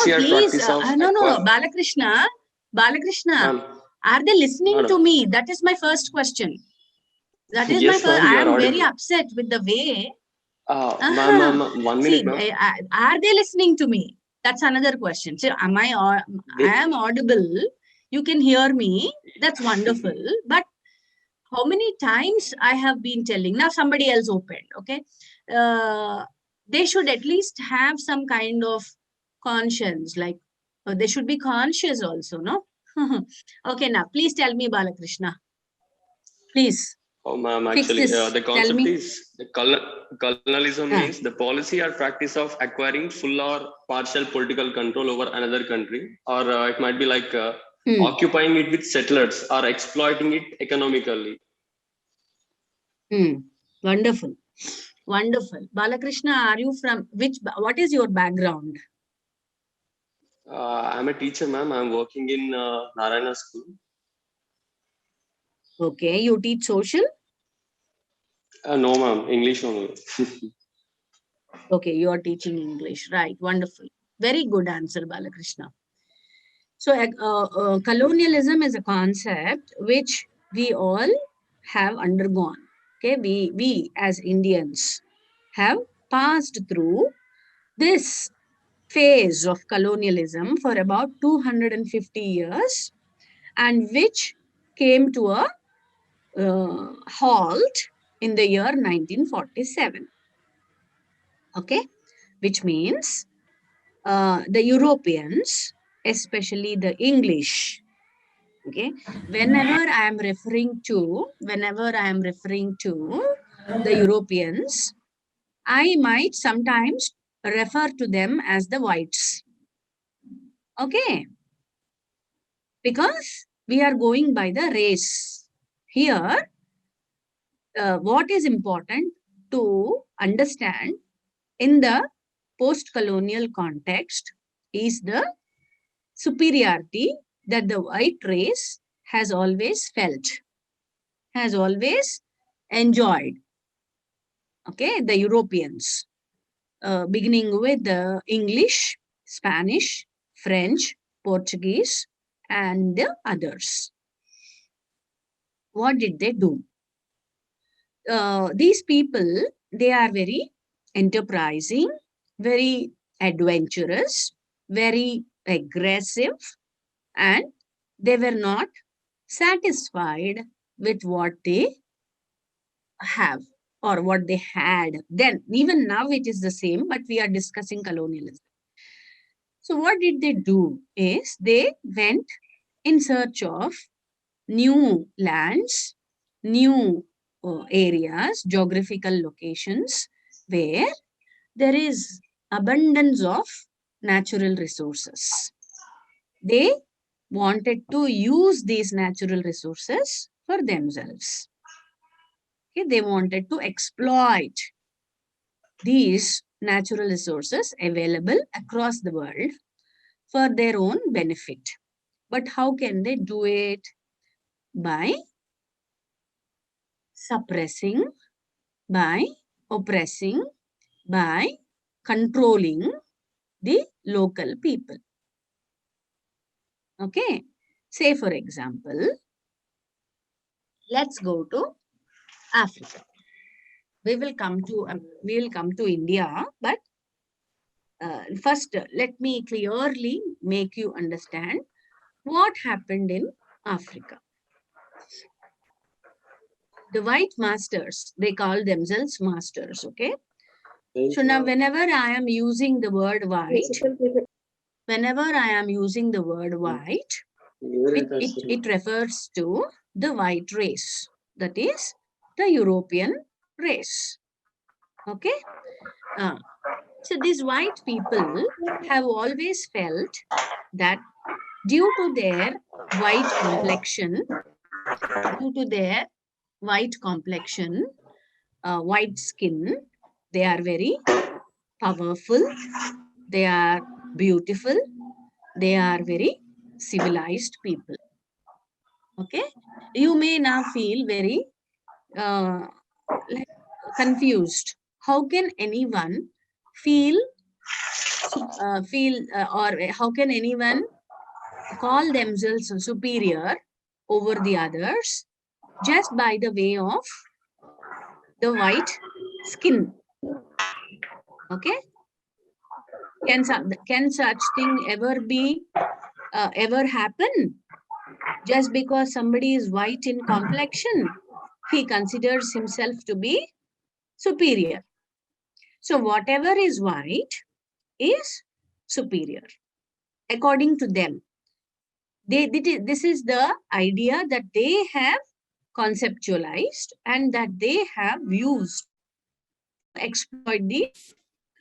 policy or please. practice of No, Balakrishna. Ma'am, Are they listening to madam. me? That is my first question. That is my Yes, first. ma'am, you I are am very audible. upset with the way. Ma'am, 1 minute, See, ma'am. are they listening to me? That's another question. So, I am audible. You can hear me. That's wonderful. But how many times I have been telling? Now somebody else opened. Okay, they should at least have some kind of conscience. Like they should be conscious also. No. Okay. Now please tell me, Balakrishna. Please Oh, ma'am, fix actually, this. the Tell concept me. is the colonialism means the policy or practice of acquiring full or partial political control over another country, or it might be like Hmm. occupying it with settlers or exploiting it economically. Wonderful. Wonderful. Balakrishna, are you from which, what is your background? I'm a teacher, ma'am. I'm working in Narayana School. Okay, you teach social? No, ma'am, English only. Okay, you are teaching English. Right, wonderful. Very good answer, Balakrishna. So, colonialism is a concept which we all have undergone. Okay, we as Indians have passed through this phase of colonialism for about 250 years, and which came to a halt in the year 1947. Okay, which means the Europeans, especially the English. Okay, whenever I am referring to the Europeans, I might sometimes refer to them as the whites. Okay, because we are going by the race. Here, what is important to understand in the post-colonial context is the superiority that the white race has always felt, has always enjoyed. Okay, the Europeans, beginning with the English, Spanish, French, Portuguese, and the others. What did they do? These people, they are very enterprising, very adventurous, very aggressive, and they were not satisfied with what they have or what they had then. Even now it is the same, but we are discussing colonialism. So what did they do is they went in search of new lands, new areas, geographical locations where there is abundance of natural resources. They wanted to use these natural resources for themselves. Okay, they wanted to exploit these natural resources available across the world for their own benefit. But how can they do it? By suppressing, by oppressing, by controlling the local people. Okay, say for example, let's go to Africa. We will come to India, but first let me clearly make you understand what happened in Africa. The white masters, they call themselves masters. Okay, so now whenever I am using the word white, it refers to the white race, that is the European race. Okay, so these white people have always felt that due to their white complexion, white skin, they are very powerful, they are beautiful, they are very civilized people. Okay, you may now feel very like confused. How can anyone feel feel or how can anyone call themselves superior over the others just by the way of the white skin? Okay, can such thing ever be ever happen? Just because somebody is white in complexion, he considers himself to be superior. So whatever is white is superior according to them. This is the idea that they have conceptualized and that they have used to exploit the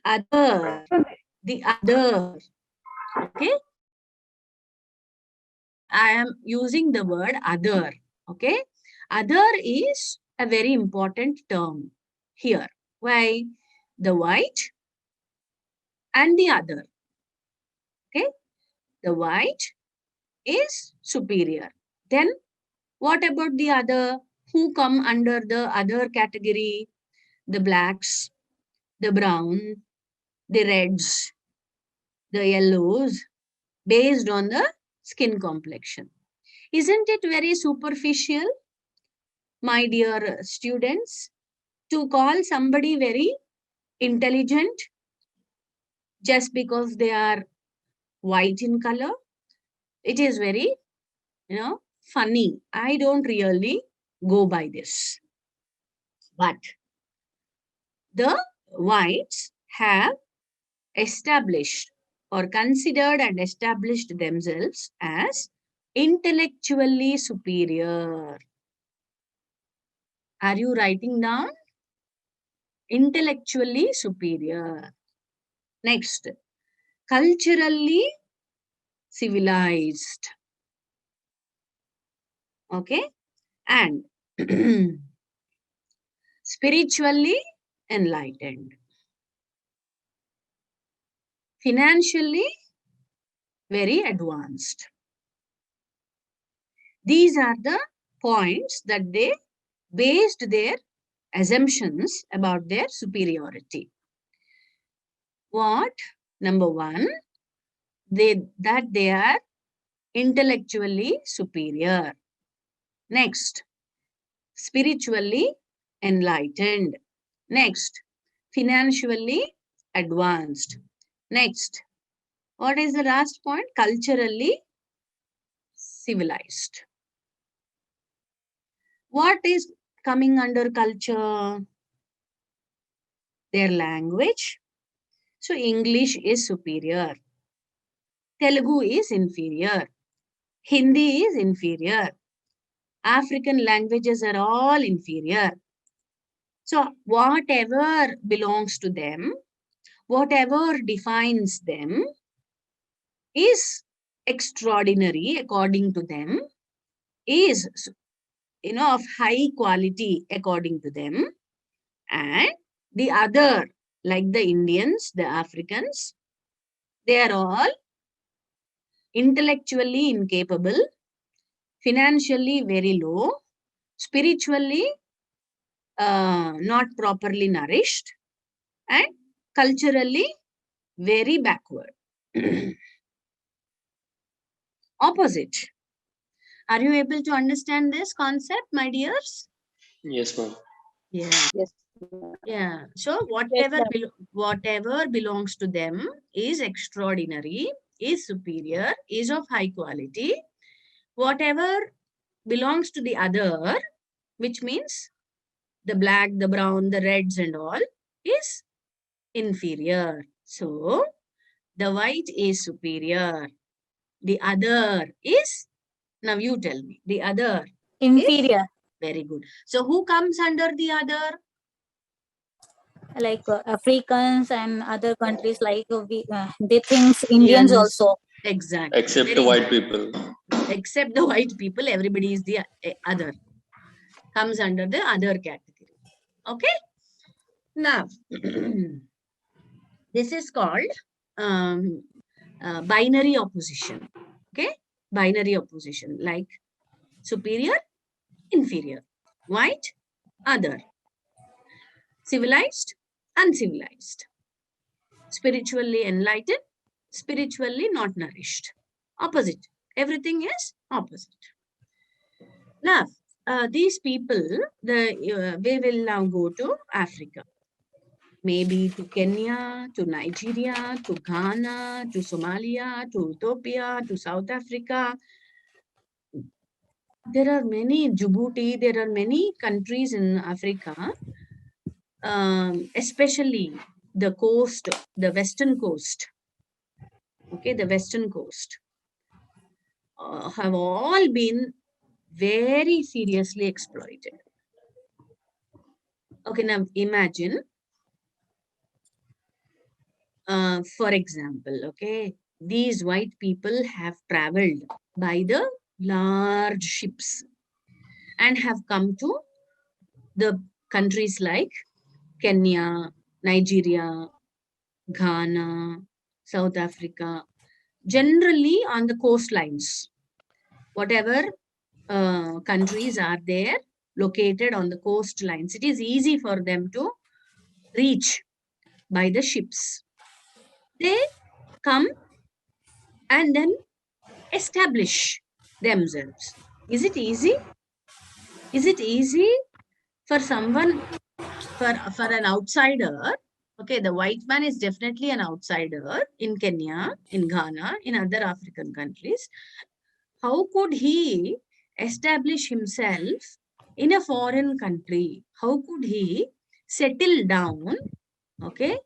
other. Okay, I am using the word other. Okay, other is a very important term here. Why? The white and the other. Okay, the white is superior. Then what about the other? Who come under the other category? The blacks, the brown, the reds, the yellows, based on the skin complexion. Isn't it very superficial, my dear students, to call somebody very intelligent just because they are white in color? It is very, funny. I don't really go by this. But the whites have established or considered and established themselves as intellectually superior. Are you writing down? Intellectually superior. Next, culturally civilized. Okay, and spiritually enlightened. Financially very advanced. These are the points that they based their assumptions about their superiority. What? Number one, that they are intellectually superior. Next, spiritually enlightened. Next, financially advanced. Next, what is the last point? Culturally civilized. What is coming under culture? Their language. So English is superior. Telugu is inferior. Hindi is inferior. African languages are all inferior. So whatever belongs to them, whatever defines them is extraordinary according to them, is of high quality according to them, and the other, like the Indians, the Africans, they are all intellectually incapable, financially very low, spiritually not properly nourished, and culturally very backward. Opposite. Are you able to understand this concept, my dears? Yes, ma'am. Yeah. Yes. Yeah. So whatever belongs to them is extraordinary, is superior, is of high quality. Whatever belongs to the other, which means the black, the brown, the reds and all, is inferior. So the white is superior. The other is, now you tell me, the other Inferior. is, very good. So who comes under the other? Like Africans and other countries, like they think Indians also. Exactly. Except the white people. Except the white people, everybody is the other. Comes under the other category. Okay. Now, this is called binary opposition. Okay. Binary opposition, like superior, inferior, white, other, civilized, uncivilized. spiritually enlightened, spiritually not nourished. Opposite. Everything is opposite. Now, these people, we will now go to Africa. Maybe to Kenya, to Nigeria, to Ghana, to Somalia, to Ethiopia, to South Africa. There are many, Djibouti, there are many countries in Africa, especially the coast, the western coast. Okay, the western coast have all been very seriously exploited. Okay, now imagine, for example, okay, these white people have traveled by the large ships and have come to the countries like Kenya, Nigeria, Ghana, South Africa, generally on the coastlines. Whatever countries are there located on the coastlines, it is easy for them to reach by the ships. They come and then establish themselves. Is it easy? Is it easy for someone, for an outsider? Okay, the white man is definitely an outsider in Kenya, in Ghana, in other African countries. How could he establish himself in a foreign country? How could he settle down, okay,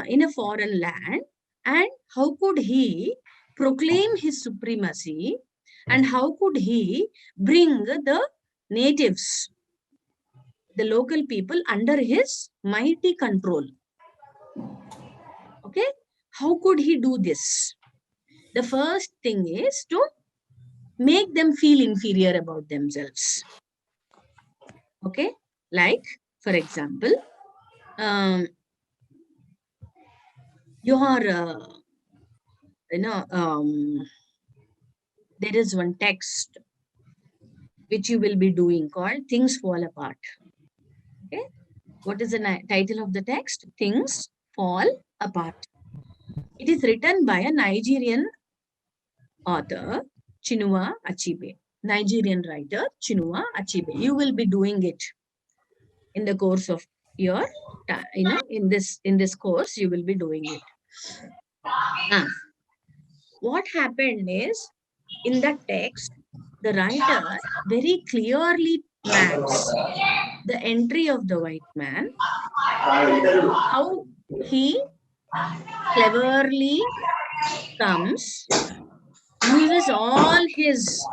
in a foreign land? And how could he proclaim his supremacy? And how could he bring the natives, the local people, under his mighty control? Okay, how could he do this? The first thing is to make them feel inferior about themselves. Okay, like, for example, there is one text which you will be doing called Things Fall Apart. Okay, what is the title of the text? Things Fall Apart. It is written by a Nigerian author, Chinua Achebe. Nigerian writer, Chinua Achebe. You will be doing it in the course of your, in this course, you will be doing it. What happened is, in that text, the writer very clearly plans the entry of the white man, how he cleverly comes, uses all his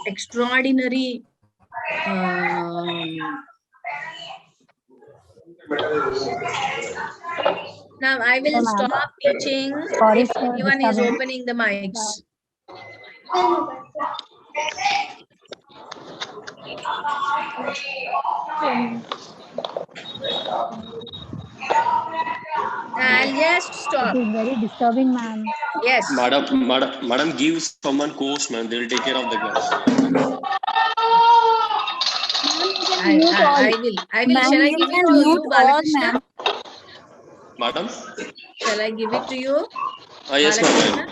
extraordinary now I will stop teaching if anyone is opening the mics. I'll just stop. It is very disturbing, ma'am. Yes. Madam, give someone course, man. They will take care of the class. I will. Shall I give it to you, Balakrishna? Madam? Shall I give it to you? Yes, ma'am.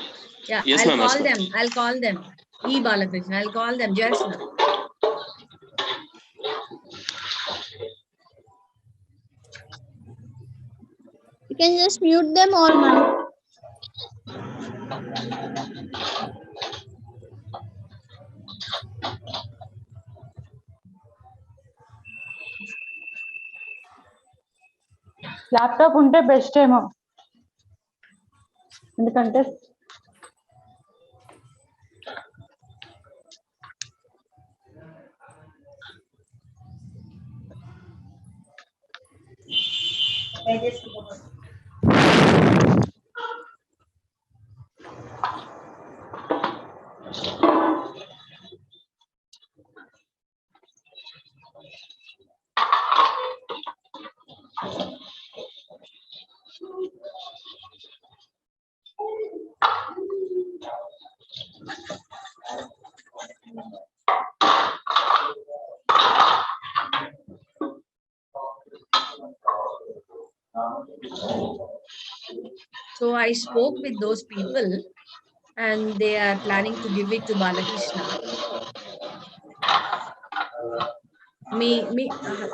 Yeah, yes, I'll call them. E. Balakrishna, I'll call them just now. You can just mute them all, ma'am. Laptop ఉంటే best ఏమో, ఎందుకంటే I spoke with those people and they are planning to give it to Balakrishna.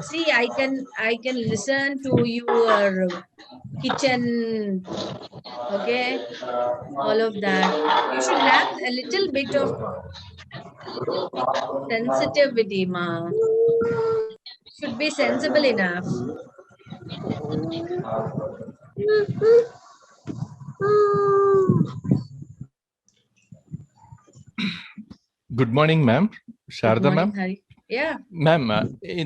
See, I can listen to your kitchen, okay, all of that. You should have a little bit of sensitivity, ma. Should be sensible enough. Good morning, ma'am. Good Sharda, morning, ma'am. Hari. Yeah. Ma'am,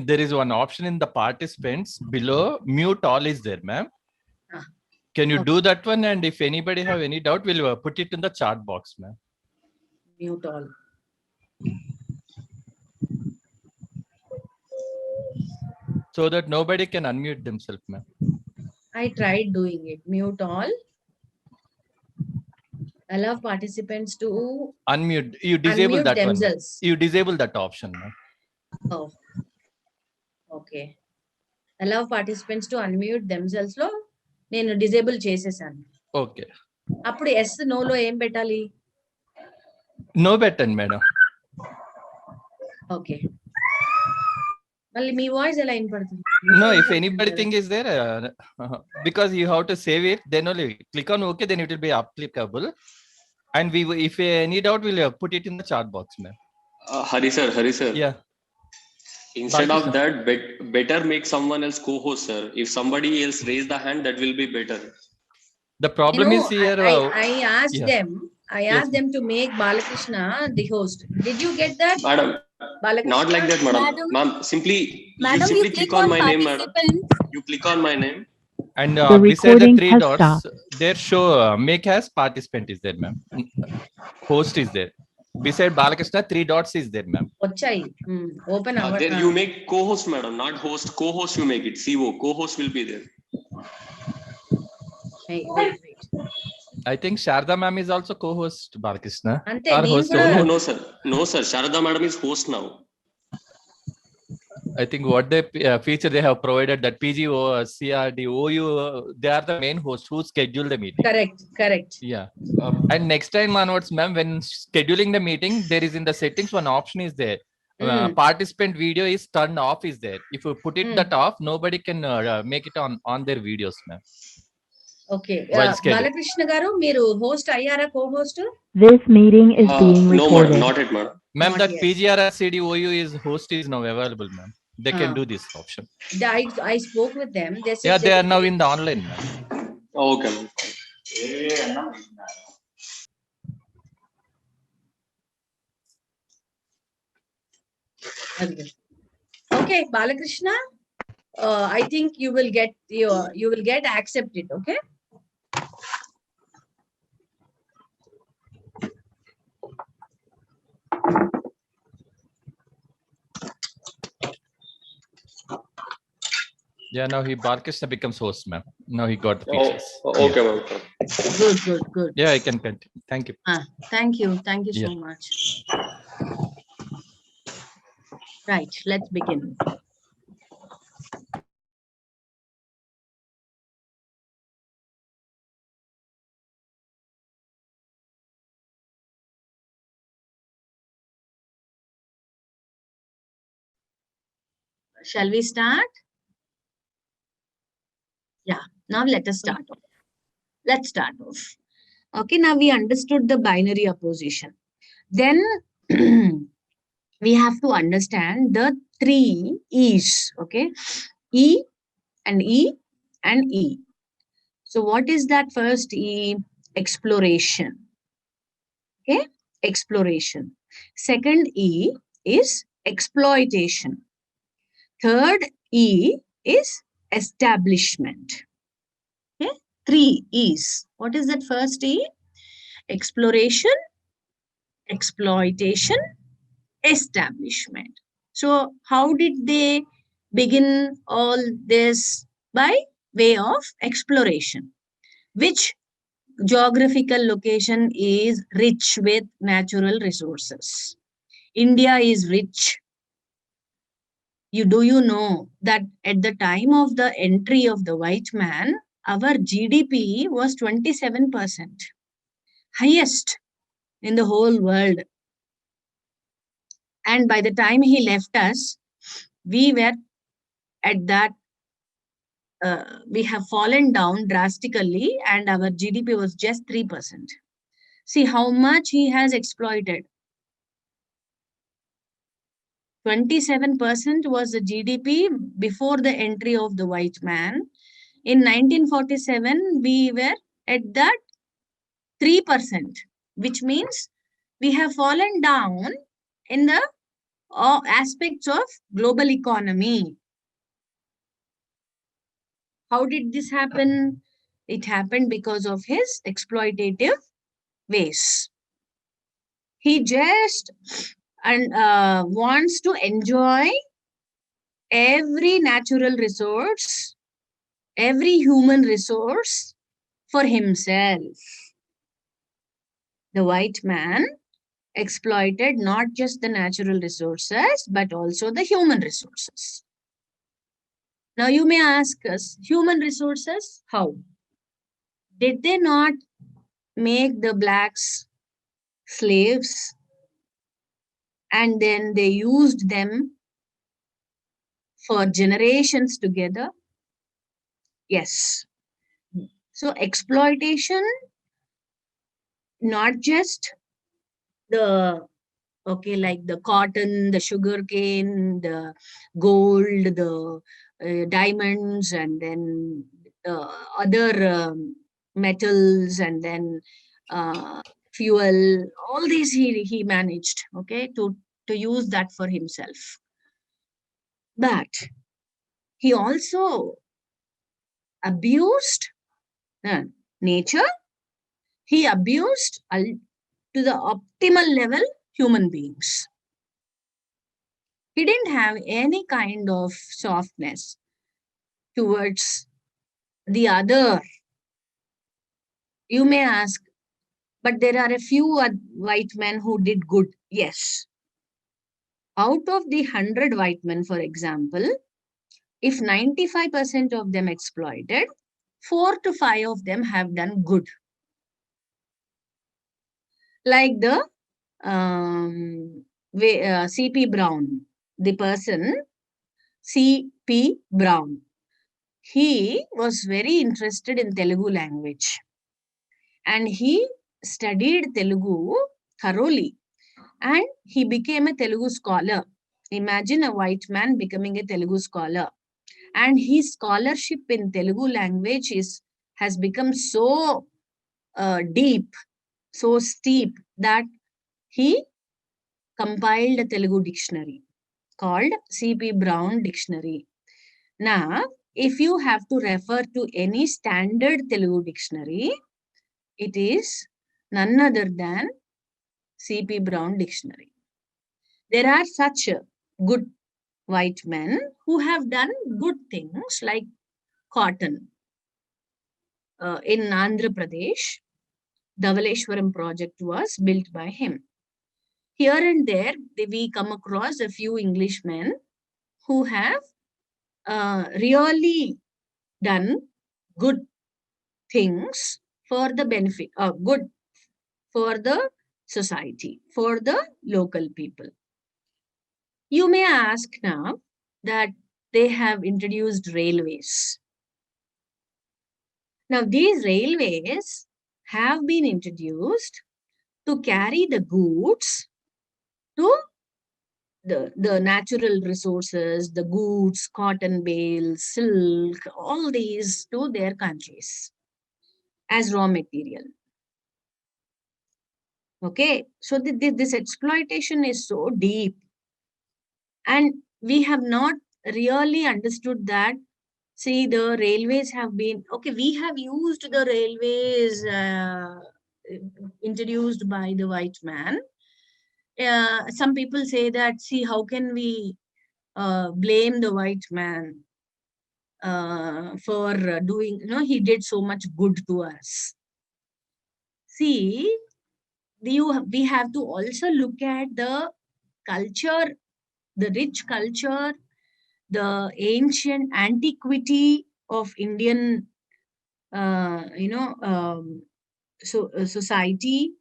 there is one option in the participants below. Mute all is there, ma'am. Ah, Can you okay. do that one? And if anybody have any doubt, we'll put it in the chat box, ma'am. Mute all. So that nobody can unmute themselves, ma'am. I tried doing it. Mute all. Allow participants to Unmute. You disable unmute that one. themselves. You disable that option, ma'am. Oh, okay. Allow participants to unmute themselves లో నేను disable చేసేసాను. Okay. అప్పుడు yes నోలో ఏం పెట్టాలి? No button, madam. Okay. మళ్ళీ మీ voice ఎలా వినపడుతుంది? No, if anybody thing is there, because you have to save it, then only click on OK, then it will be applicable. And we, if any doubt, we'll put it in the chat box, ma'am. Hari sir. Yeah. Instead of that, better make someone else co-host, sir. If somebody else raise the hand, that will be better. The problem is here. I asked yeah. them. I asked them to make Balakrishna the host. Did you get that? Madam, Balakrishna? not like that, madam. Ma'am, simply you click on my name, madam. You click on my name. And The beside the recording three has dots, stopped. there show make as participant is there, ma'am. Host is there. Beside Balakrishna, 3 dots is there, ma'am. వచ్చాయి. Open our. Then you make co-host, madam, not host. Co-host you make it. CO. Co-host will be there. Wait. I think Sharda ma'am is also co-host Balakrishna. అంతే Or నేను host కూడా only. No, sir. Sharada madam is host now. I think what they feature they have provided that PGO, CRD, OU, they are the main host who schedule the meeting. correct. Yeah. And next time onwards, ma'am, when scheduling the meeting, there is in the settings one option is there. Participant video is turned off is there. If you put it that off, nobody can make it on their videos, ma'am. Okay. While schedule. Balakrishna గారు మీరు host అయ్యారా? కో-హోస్ట్? This meeting is being No, madam, recorded. not yet, madam. Ma'am, Not that yet. PGR CD OU is host is now available, ma'am. They can do this option. I spoke with them. They said Yeah, they are now in the online, ma'am. Okay, ma'am. Okay, Balakrishna, I think you will get accepted. Okay. Yeah, now Balakrishna becomes host, ma'am. Now he got the features. Okay, ma'am. Good. Yeah, I can continue. Thank you. Thank you so Yeah. much. Right, let's begin. Shall we start? Yeah, now let us start off. Let's start off. Okay, now we understood the binary opposition. Then we have to understand the 3 E's, okay? E and E and E. So what is that first E? Exploration. Okay, exploration. Second E is exploitation. Third E is establishment. Okay, 3 E's. What is that first E? Exploration, exploitation, establishment. So how did they begin all this? By way of exploration. Which geographical location is rich with natural resources? India is rich. Do you know that at the time of the entry of the white man, our GDP was 27%, highest in the whole world. And by the time he left us, we were at that, we have fallen down drastically, and our GDP was just 3%. See how much he has exploited. 27% was the GDP before the entry of the white man. In 1947, we were at that 3%, which means we have fallen down in the aspects of global economy. How did this happen? It happened because of his exploitative ways. He just wants to enjoy every natural resource, every human resource for himself. The white man exploited not just the natural resources, but also the human resources. Now you may ask us, human resources, how? Did they not make the blacks slaves and then they used them for generations together? Yes. So exploitation, not just the, okay, like the cotton, the sugarcane, the gold, the diamonds, and then other metals, and then fuel, all these he managed, okay, to use that for himself. But he also abused nature. He abused to the optimal level human beings. He didn't have any kind of softness towards the other. You may ask, but there are a few white men who did good. Yes. Out of the 100 white men, for example, if 95% of them exploited, 4 to 5 of them have done good. Like the C.P. Brown, the person C.P. Brown. He was very interested in Telugu language and he studied Telugu thoroughly and he became a Telugu scholar. Imagine a white man becoming a Telugu scholar. And his scholarship in Telugu language has become so deep, so steep that he compiled a Telugu dictionary called C.P. Brown Dictionary. Now, if you have to refer to any standard Telugu dictionary, it is none other than C.P. Brown Dictionary. There are such good white men who have done good things like cotton. In Andhra Pradesh, Dhavaleshwaram project was built by him. Here and there, we come across a few Englishmen who have really done good things for the benefit, good for the society, for the local people. You may ask now that they have introduced railways. Now, these railways have been introduced to carry the goods to the natural resources, the goods, cotton bales, silk, all these to their countries as raw material. Okay, so this exploitation is so deep and we have not really understood that. See, the railways have been, okay, we have used the railways introduced by the white man. Some people say that, see, how can we blame the white man for doing, he did so much good to us. See, we have to also look at the culture, the rich culture, the ancient antiquity of Indian society,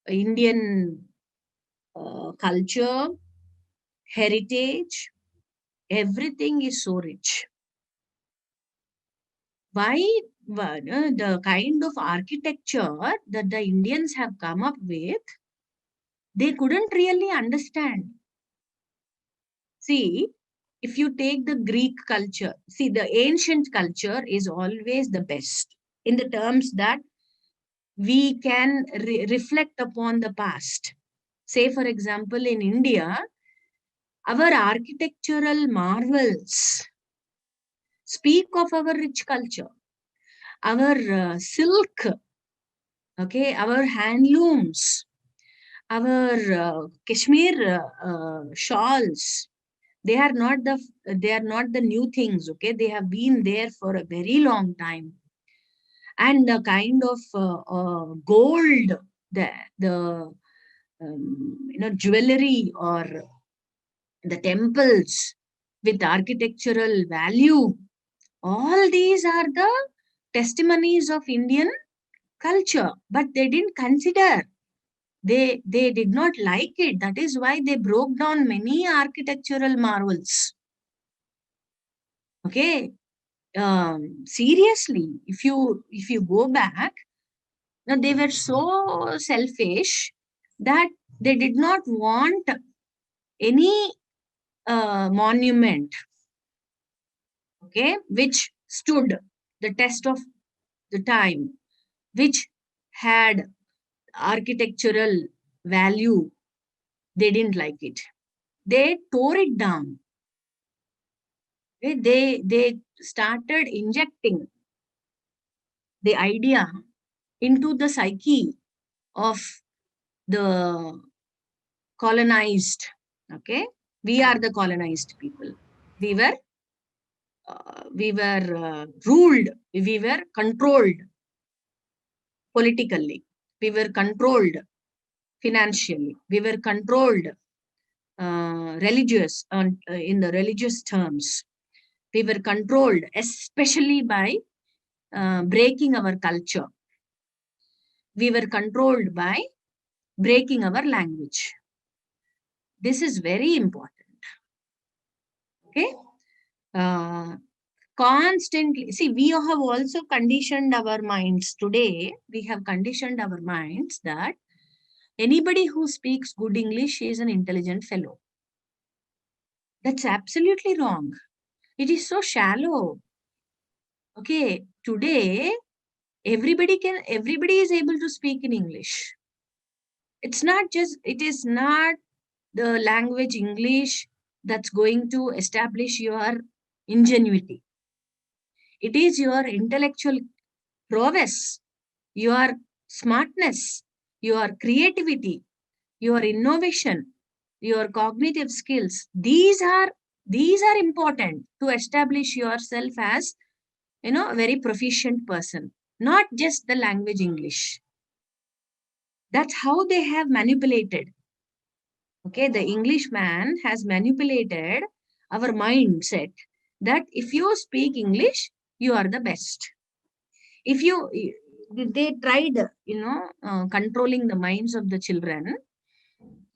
Indian culture, heritage, everything is so rich. Why the kind of architecture that the Indians have come up with, they couldn't really understand. See, if you take the Greek culture, see, the ancient culture is always the best in the terms that we can reflect upon the past. Say, for example, in India, our architectural marvels speak of our rich culture, our silk, okay, our handlooms, our Kashmir shawls. They are not the new things, okay? They have been there for a very long time. And the kind of gold, the jewelry or the temples with architectural value, all these are the testimonies of Indian culture, but they didn't consider. They did not like it. That is why they broke down many architectural marvels. Okay, seriously, if you go back, now they were so selfish that they did not want any monument, okay, which stood the test of the time, which had architectural value. They didn't like it. They tore it down. Okay? They started injecting the idea into the psyche of the colonized. Okay, we are the colonized people. We were ruled. We were controlled politically. We were controlled financially. We were controlled religious in the religious terms. We were controlled, especially by breaking our culture. We were controlled by breaking our language. This is very important. Okay. Constantly, see, we have also conditioned our minds today. We have conditioned our minds that anybody who speaks good English is an intelligent fellow. That's absolutely wrong. It is so shallow. Okay, today everybody is able to speak in English. It is not the language English that's going to establish your ingenuity. It is your intellectual prowess, your smartness, your creativity, your innovation, your cognitive skills. These are important to establish yourself as a very proficient person, not just the language English. That's how they have manipulated. Okay, the Englishman has manipulated our mindset that if you speak English, you are the best. If they tried, controlling the minds of the children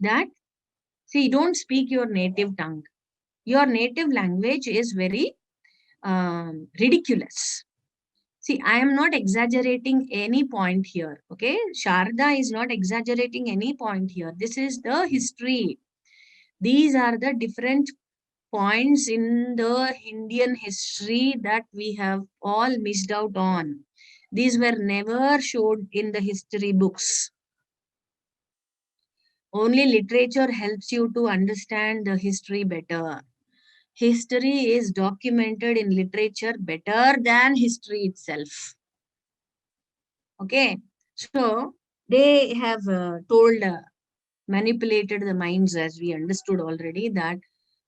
that, see, don't speak your native tongue. Your native language is very ridiculous. See, I am not exaggerating any point here. Okay, Sharda is not exaggerating any point here. This is the history. These are the different points in the Indian history that we have all missed out on. These were never showed in the history books. Only literature helps you to understand the history better. History is documented in literature better than history itself. Okay, so they have manipulated the minds, as we understood already, that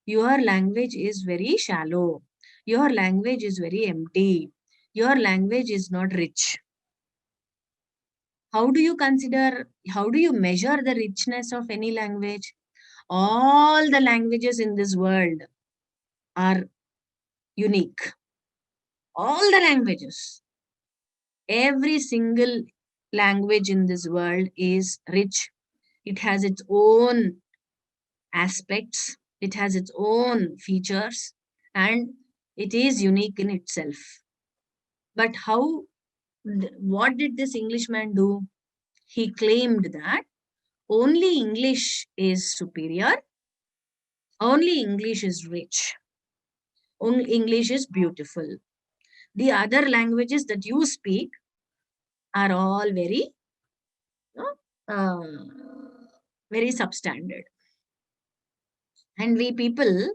your language is very shallow. Your language is very empty. Your language is not rich. How do you measure the richness of any language? All the languages in this world are unique. All the languages. Every single language in this world is rich. It has its own aspects, it has its own features, and it is unique in itself. But what did this Englishman do? He claimed that only English is superior, only English is rich, only English is beautiful. The other languages that you speak are all very, very substandard. And we people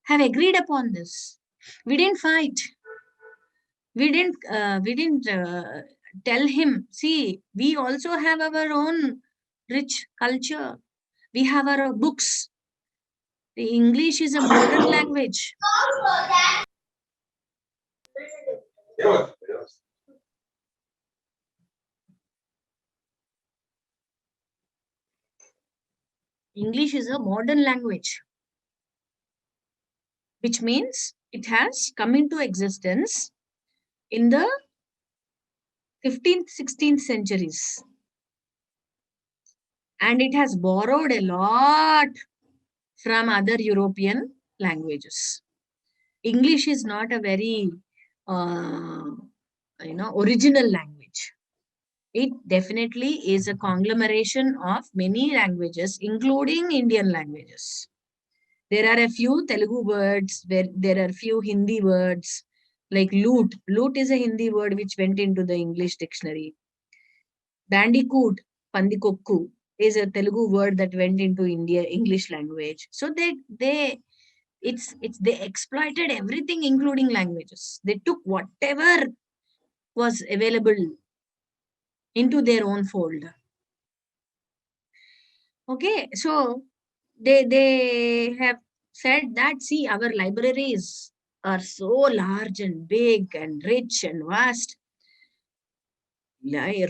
have agreed upon this. We didn't fight. We didn't tell him, see, we also have our own rich culture. We have our books. The English is a modern language. English is a modern language, which means it has come into existence in the 15th, 16th centuries. And it has borrowed a lot from other European languages. English is not a very, original language. It definitely is a conglomeration of many languages, including Indian languages. There are a few Telugu words, there are few Hindi words, like loot. Loot is a Hindi word which went into the English dictionary. Bandicoot, pandikokku, is a Telugu word that went into English language. So they exploited everything, including languages. They took whatever was available into their own fold. Okay, so they have said that, see, our libraries are so large and big and rich and vast.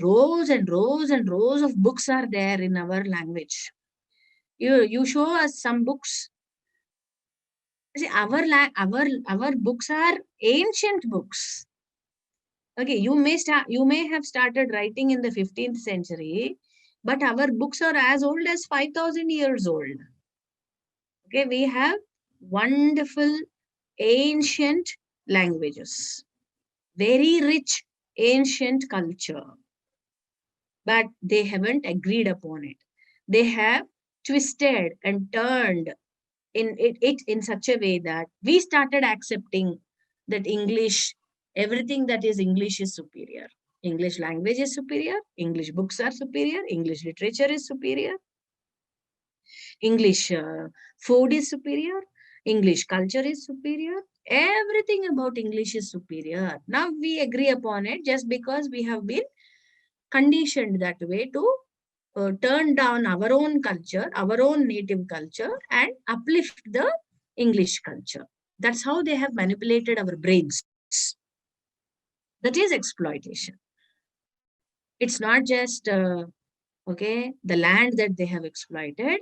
Rows and rows and rows of books are there in our language. You show us some books. See, our books are ancient books. Okay, you may have started writing in the 15th century, but our books are as old as 5,000 years old. Okay, we have wonderful ancient languages, very rich ancient culture, but they haven't agreed upon it. They have twisted and turned it in such a way that we started accepting that English, everything that is English is superior. English language is superior, English books are superior, English literature is superior, English food is superior, English culture is superior, everything about English is superior. Now we agree upon it just because we have been conditioned that way to turn down our own culture, our own native culture, and uplift the English culture. That's how they have manipulated our brains. That is exploitation. It's not just, the land that they have exploited.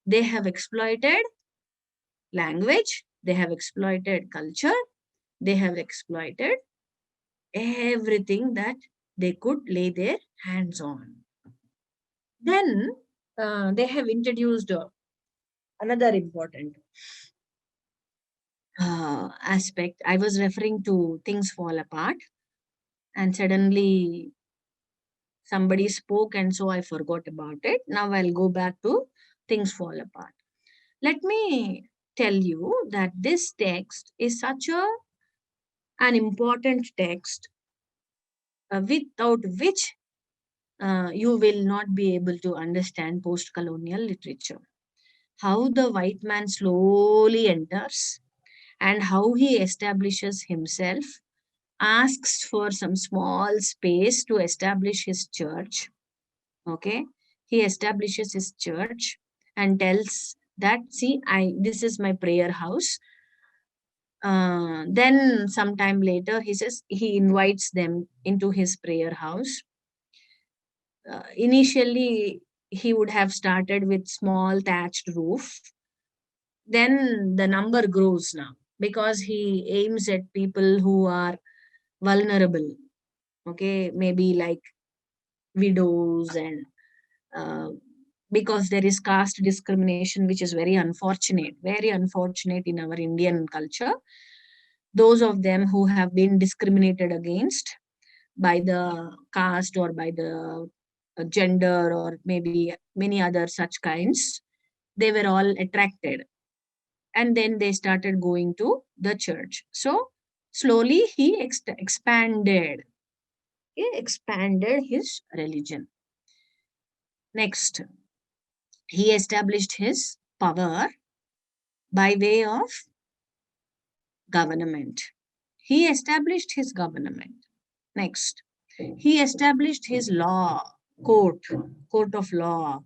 They have exploited language. They have exploited culture. They have exploited everything that they could lay their hands on. Then they have introduced another important aspect. I was referring to Things Fall Apart, and suddenly somebody spoke, and so I forgot about it. Now I'll go back to Things Fall Apart. Let me tell you that this text is such an important text without which you will not be able to understand post-colonial literature. How the white man slowly enters and how he establishes himself, asks for some small space to establish his church. Okay, he establishes his church and tells that, see, this is my prayer house. Then sometime later, he says he invites them into his prayer house. Initially, he would have started with small thatched roof. Then the number grows now because he aims at people who are vulnerable. Okay, maybe like widows and because there is caste discrimination, which is very unfortunate in our Indian culture. Those of them who have been discriminated against by the caste or by the gender or maybe many other such kinds, they were all attracted. And then they started going to the church. So slowly he expanded. He expanded his religion. Next, he established his power by way of government. He established his government. Next, he established his law, court of law.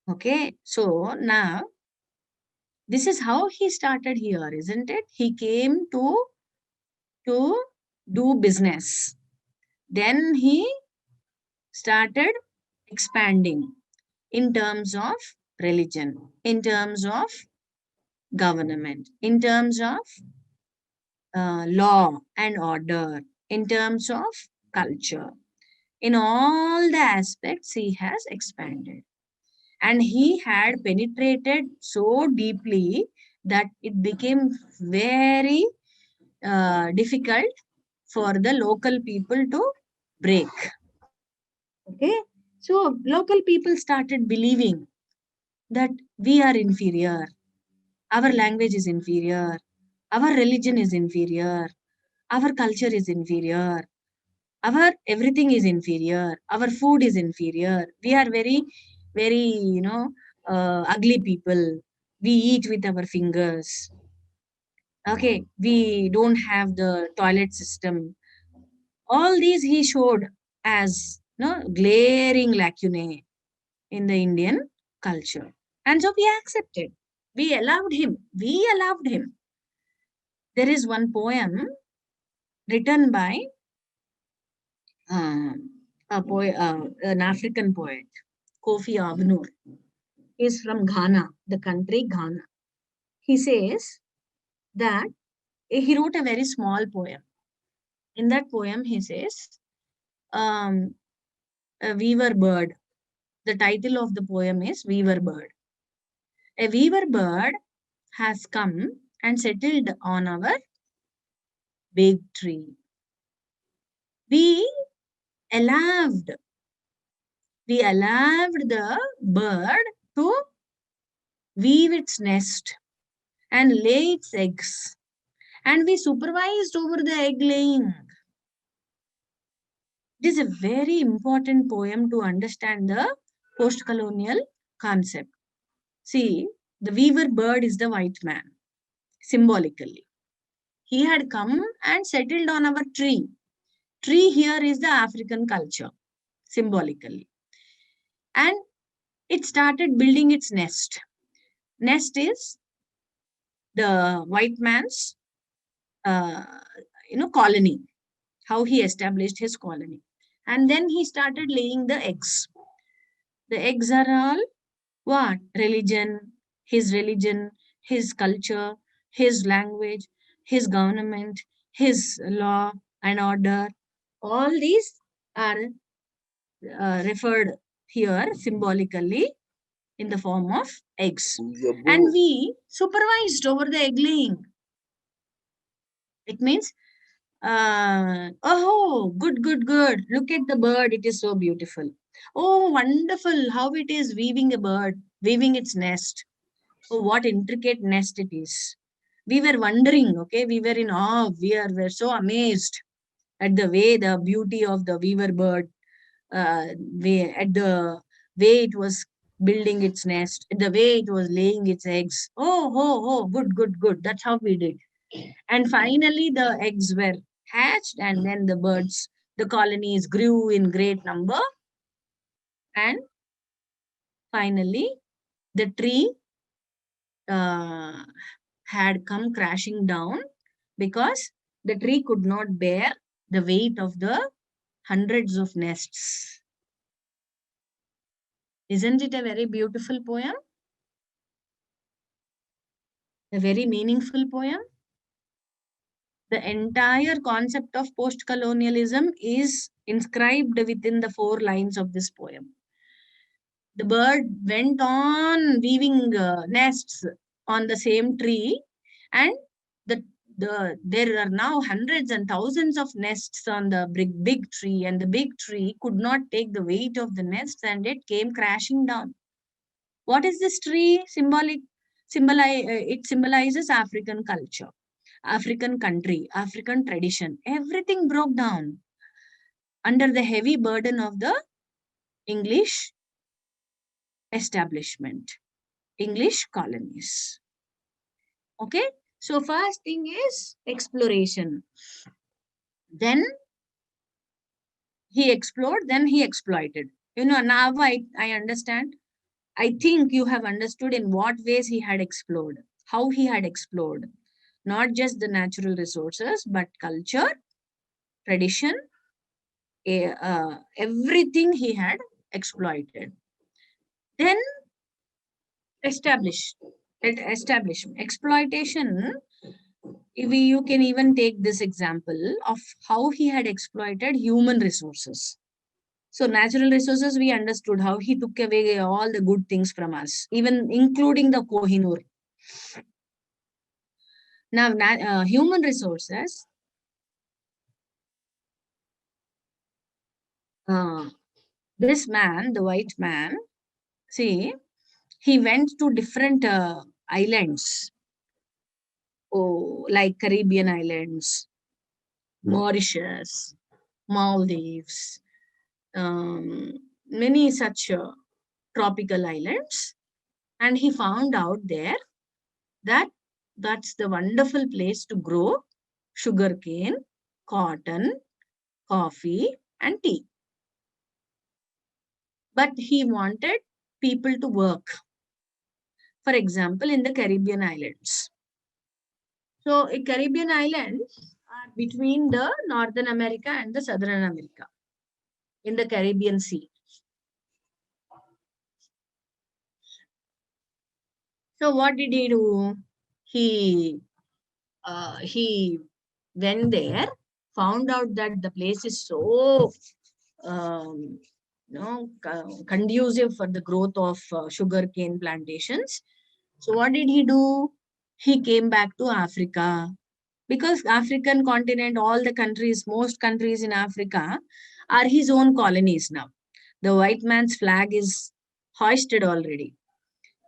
Okay, so now this is how he started here, isn't it? He came to do business. Then he started expanding in terms of religion, in terms of government, in terms of law and order, in terms of culture. In all the aspects, he has expanded. And he had penetrated so deeply that it became very difficult for the local people to break. Okay, so local people started believing that we are inferior, our language is inferior, our religion is inferior, our culture is inferior, our everything is inferior, our food is inferior, we are very ugly people, we eat with our fingers. Okay, we don't have the toilet system. All these he showed as glaring lacunae in the Indian culture. And so we accepted. We allowed him. We allowed him. There is one poem written by an African poet, Kofi Abnur. He is from Ghana, the country Ghana. He says that he wrote a very small poem. In that poem, he says, a weaver bird. The title of the poem is Weaver Bird. A weaver bird has come and settled on our big tree. We allowed the bird to weave its nest and lay its eggs. And we supervised over the egg laying. It is a very important poem to understand the post-colonial concept. See, the weaver bird is the white man, symbolically. He had come and settled on our tree. Tree here is the African culture, symbolically. And it started building its nest. Nest is the white man's, colony, how he established his colony. And then he started laying the eggs. The eggs are all what? Religion, his culture, his language, his government, his law and order. All these are referred here symbolically in the form of eggs. And we supervised over the egg laying. It means, oh, good. Look at the bird. It is so beautiful. Oh, wonderful. How it is weaving its nest. Oh, what intricate nest it is. We were wondering, okay? We were in awe. We were so amazed at the beauty of the weaver bird, at the way it was building its nest, the way it was laying its eggs. Oh, good. That's how we did. And finally, the eggs were hatched, and then the colonies grew in great number. And finally, the tree had come crashing down because the tree could not bear the weight of the hundreds of nests. Isn't it a very beautiful poem? A very meaningful poem? The entire concept of post-colonialism is inscribed within the 4 lines of this poem. The bird went on weaving nests on the same tree, and there are now hundreds and thousands of nests on the big tree, and the big tree could not take the weight of the nests, and it came crashing down. What is this tree it symbolizes African culture, African country, African tradition. Everything broke down under the heavy burden of the English establishment, English colonies. Okay, so first thing is exploration. Then he explored, then he exploited. Now I understand. I think you have understood in what ways he had explored, how he had explored, not just the natural resources, but culture, tradition, everything he had exploited. Then establishment, exploitation. You can even take this example of how he had exploited human resources. So natural resources, we understood how he took away all the good things from us, even including the Kohinoor. Now, human resources, this man, the white man, see, he went to different islands, like Caribbean islands, Mauritius, Maldives, many such tropical islands. And he found out there that that's the wonderful place to grow sugarcane, cotton, coffee, and tea. But he wanted people to work. For example, in the Caribbean islands. So, Caribbean islands are between the Northern America and the Southern America in the Caribbean Sea. So, what did he do? He went there, found out that the place is so conducive for the growth of sugarcane plantations. So what did he do? He came back to Africa, because African continent, all the countries, most countries in Africa are his own colonies now. The white man's flag is hoisted already.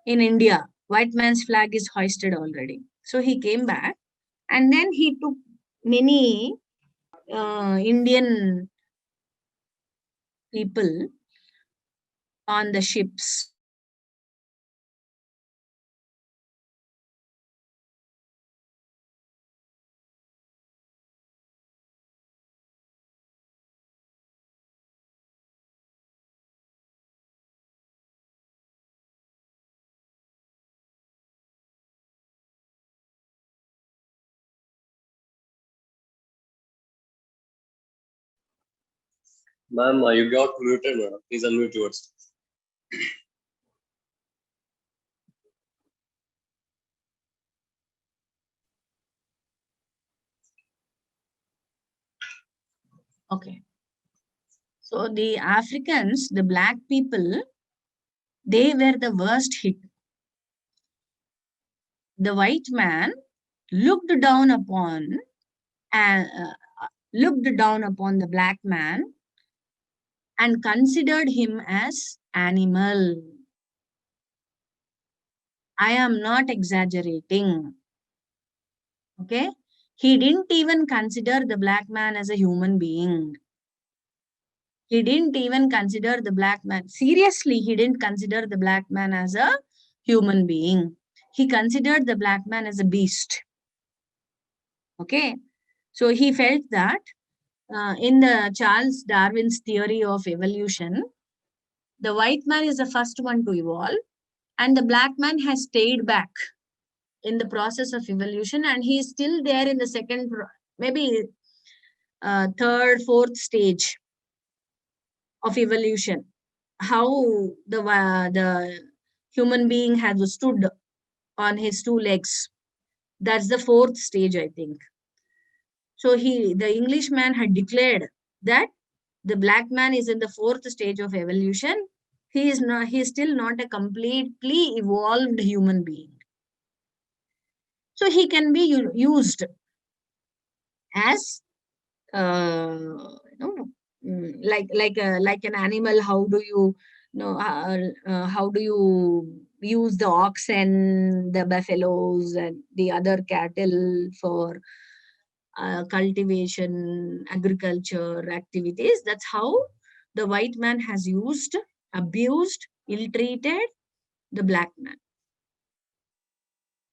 In India, white man's flag is hoisted already. So he came back, and then he took many Indian people on the ships. Ma'am, you got muted. Please unmute yours. Okay. So the Africans, the black people, they were the worst hit. The white man looked down upon the black man and considered him as animal. I am not exaggerating. Okay? He didn't even consider the black man as a human being. He didn't even consider the black man. Seriously, he didn't consider the black man as a human being. He considered the black man as a beast. Okay? So he felt that in the Charles Darwin's theory of evolution, the white man is the first one to evolve, and the black man has stayed back in the process of evolution, and he is still there in the second, maybe third, fourth stage of evolution. How the human being has stood on his 2 legs. That's the 4th stage, I think. So the Englishman had declared that the black man is in the 4th stage of evolution. He is still not a completely evolved human being. So he can be used as like an animal. How do you how do you use the oxen, the buffaloes, and the other cattle for cultivation, agriculture activities? That's how the white man has used, abused, ill-treated the black man.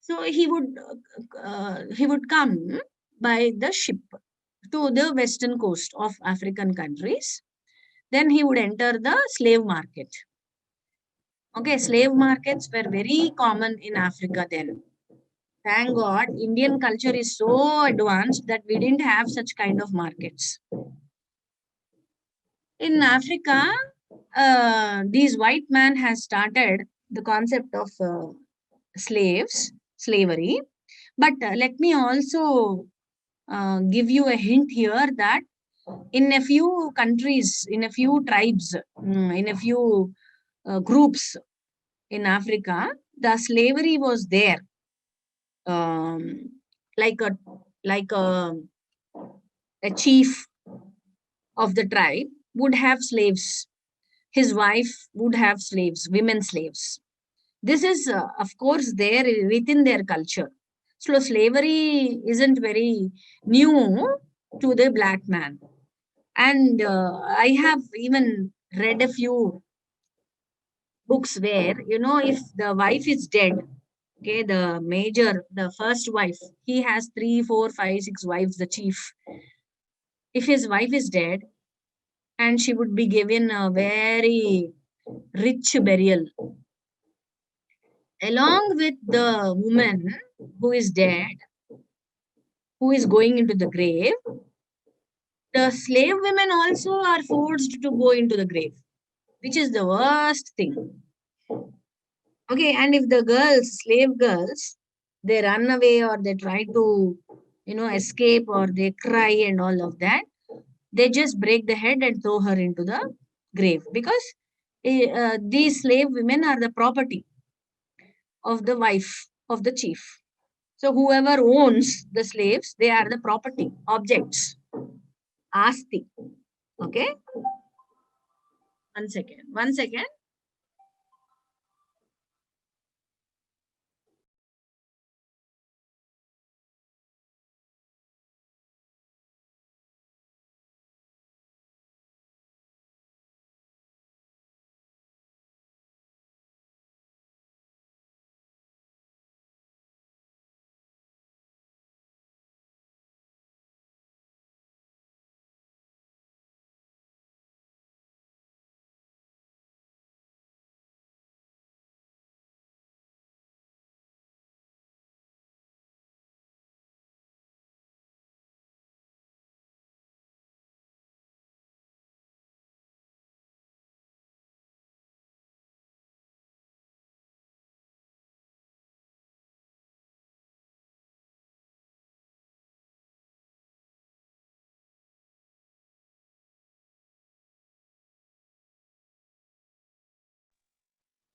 So he would come by the ship to the western coast of African countries. Then he would enter the slave market. Okay, slave markets were very common in Africa then. Thank God, Indian culture is so advanced that we didn't have such kind of markets. In Africa, these white man has started the concept of slavery. But let me also give you a hint here that in a few countries, in a few tribes, in a few groups in Africa, the slavery was there. Like a chief of the tribe would have slaves. His wife would have slaves, women slaves. This is, of course, there within their culture. So slavery isn't very new to the black man. And I have even read a few books where, if the wife is dead, okay, the first wife, he has 3, 4, 5, 6 wives, the chief. If his wife is dead, and she would be given a very rich burial, along with the woman who is dead, who is going into the grave, the slave women also are forced to go into the grave, which is the worst thing. Okay, and if the slave girls, they run away or they try to, escape, or they cry and all of that, they just break the head and throw her into the grave, because these slave women are the property of the wife of the chief. So whoever owns the slaves, they are the property, objects, asti. Okay. One second.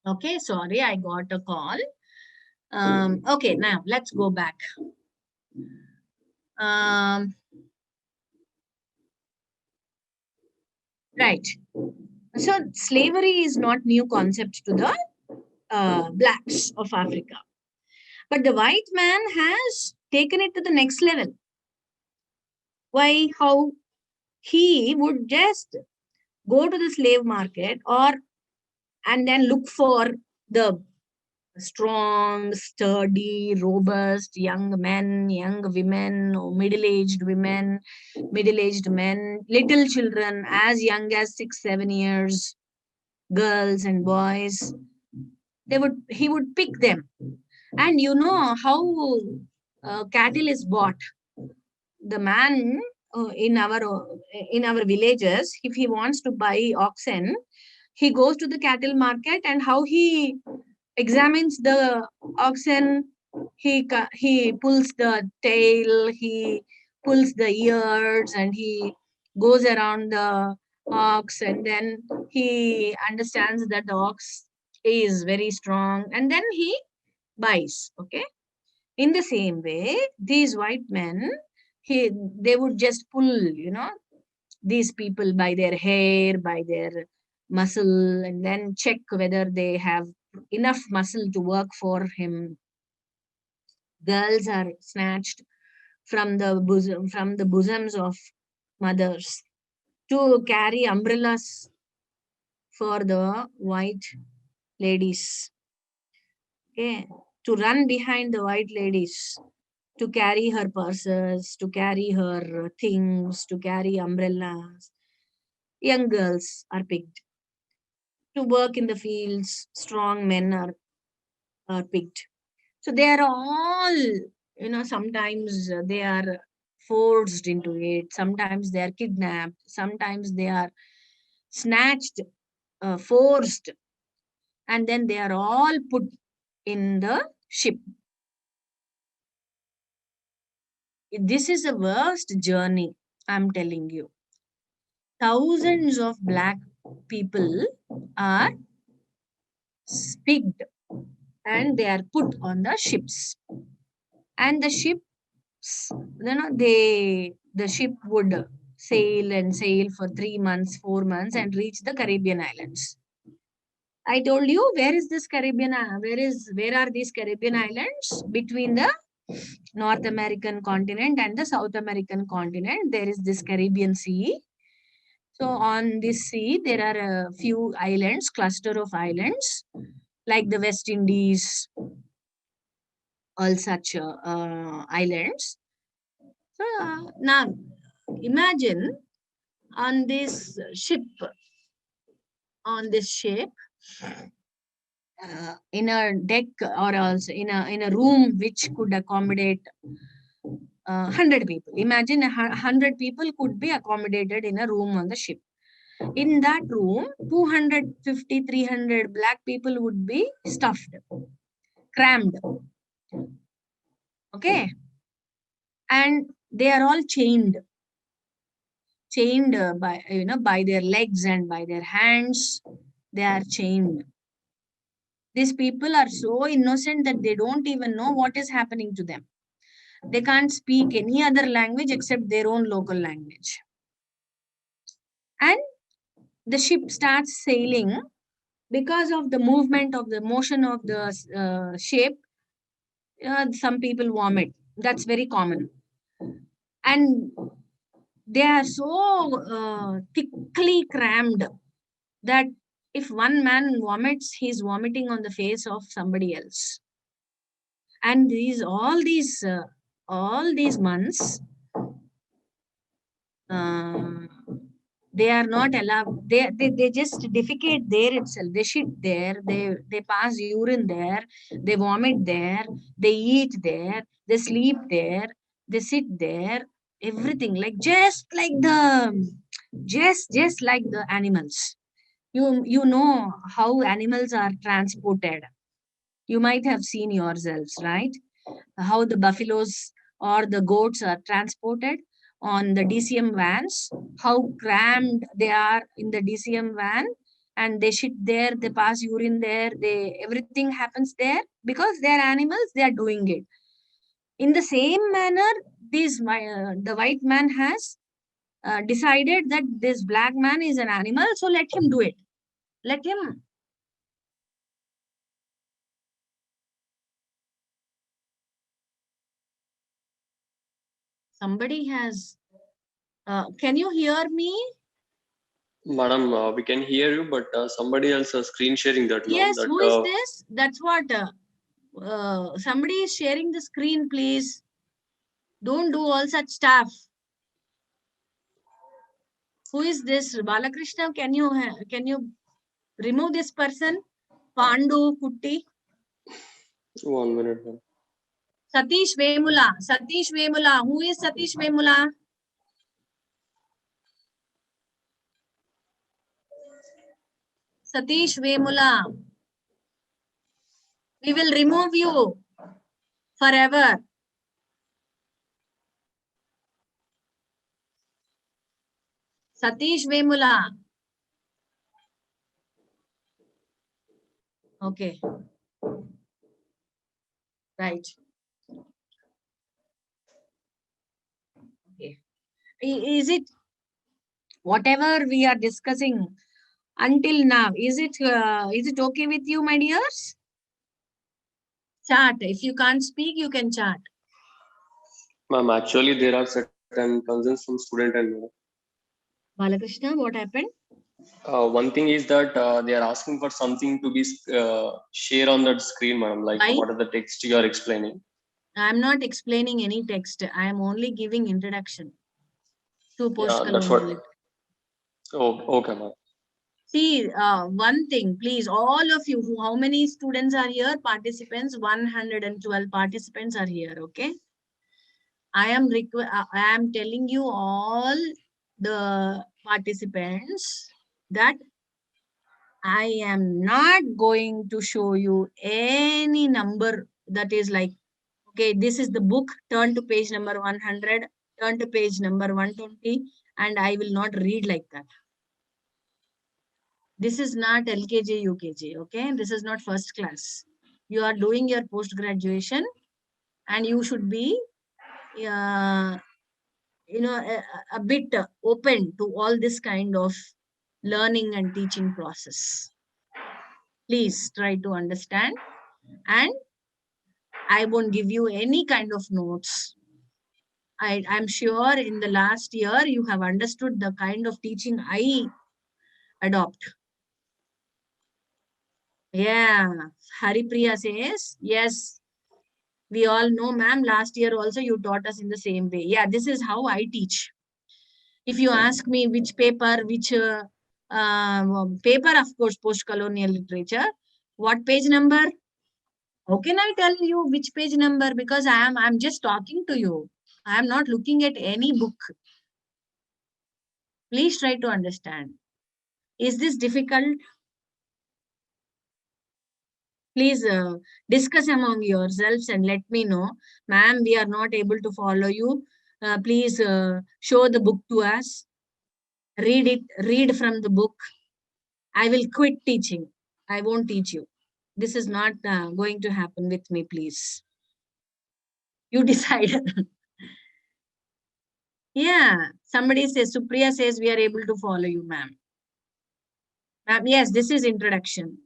Okay, sorry, I got a call. Okay, now let's go back. Right. So slavery is not new concept to the blacks of Africa. But the white man has taken it to the next level. Why? How? He would just go to the slave market and then look for the strong, sturdy, robust young men, young women, or middle-aged women, middle-aged men, little children as young as 6, 7 years, girls and boys. He would pick them. And you know how cattle is bought. The man in our villages, if he wants to buy oxen, he goes to the cattle market, and how he examines the oxen, he pulls the tail, he pulls the ears and he goes around the ox, and then he understands that the ox is very strong, and then he buys. Okay. In the same way, these white men, they would just pull, these people by their hair, by their muscle, and then check whether they have enough muscle to work for him. Girls are snatched from the bosoms of mothers to carry umbrellas for the white ladies. Okay, to run behind the white ladies, to carry her purses, to carry her things, to carry umbrellas. Young girls are picked. To work in the fields, strong men are picked. So they are all, sometimes they are forced into it, sometimes they are kidnapped, sometimes they are snatched, forced, and then they are all put in the ship. This is a worst journey, I'm telling you. Thousands of black people are picked and they are put on the ships. And the ships, the ship would sail and sail for 3 months, 4 months and reach the Caribbean islands. I told you, where are these Caribbean islands? Between the North American continent and the South American continent, there is this Caribbean Sea. So on this sea, there are a few islands, cluster of islands, like the West Indies, all such islands. So now, imagine on this ship, in a deck or also in a room which could accommodate 100 people. Imagine 100 people could be accommodated in a room on the ship. In that room, 250, 300 black people would be stuffed, crammed. Okay. And they are all chained by their legs and by their hands. They are chained. These people are so innocent that they don't even know what is happening to them. They can't speak any other language except their own local language. And the ship starts sailing. Because of the motion of the ship, some people vomit. That's very common. And they are so thickly crammed that if one man vomits, he's vomiting on the face of somebody else. And all these months, they are not allowed. They just defecate there itself. They shit there. They pass urine there. They vomit there. They eat there. They sleep there. They sit there. Everything just like the animals. You know how animals are transported. You might have seen yourselves, right? How the buffaloes or the goats are transported on the DCM vans, how crammed they are in the DCM van, and they shit there, they pass urine there, everything happens there because they are animals, they are doing it. In the same manner, the white man has decided that this black man is an animal, so let him do it. Let him. Somebody has. Can you hear me? Madam, we can hear you, but somebody else is screen sharing that now. Yes, who is this? That's what. Somebody is sharing the screen, please. Don't do all such stuff. Who is this? Balakrishna, can you remove this person? Pandu Kutti. 1 minute. Satish Vemula. Satish Vemula. Who is Satish Vemula? Satish Vemula. We will remove you forever. Satish Vemula. Okay. Right. Okay. Is it whatever we are discussing until now? Is it okay with you, my dears? Chat. If you can't speak, you can chat. Ma'am, actually there are certain concerns from student and Balakrishna, what happened? one thing is that they are asking for something to be share on that screen, madam. Like Why? what are the text you are explaining? I'm not explaining any text. I am only giving introduction to That's what. post-colonial. Oh, okay, ma'am. See, one thing, please, all of you, how many students are here? Participants, 112 participants are here, okay? I am telling you all the participants that I am not going to show you any number that is like, okay, this is the book, turn to page number 100, turn to page number 120, and I will not read like that. This is not LKG, UKG, okay? This is not first class. You are doing your post-graduation and you should be, a bit open to all this kind of learning and teaching process. Please try to understand, and I won't give you any kind of notes. I'm sure in the last year you have understood the kind of teaching I adopt. Yeah, Haripriya says, yes, we all know, ma'am, last year also you taught us in the same way. Yeah, this is how I teach. If you ask me which paper, paper, of course, post-colonial literature, what page number? How can I tell you which page number? Because I'm just talking to you. I am not looking at any book. Please try to understand. Is this difficult? Please discuss among yourselves and let me know. Ma'am, we are not able to follow you. Please show the book to us. Read it. Read from the book. I will quit teaching. I won't teach you. This is not going to happen with me, please. You decide. Yeah. Somebody says, Supriya says, we are able to follow you, ma'am. Ma'am, yes, this is introduction.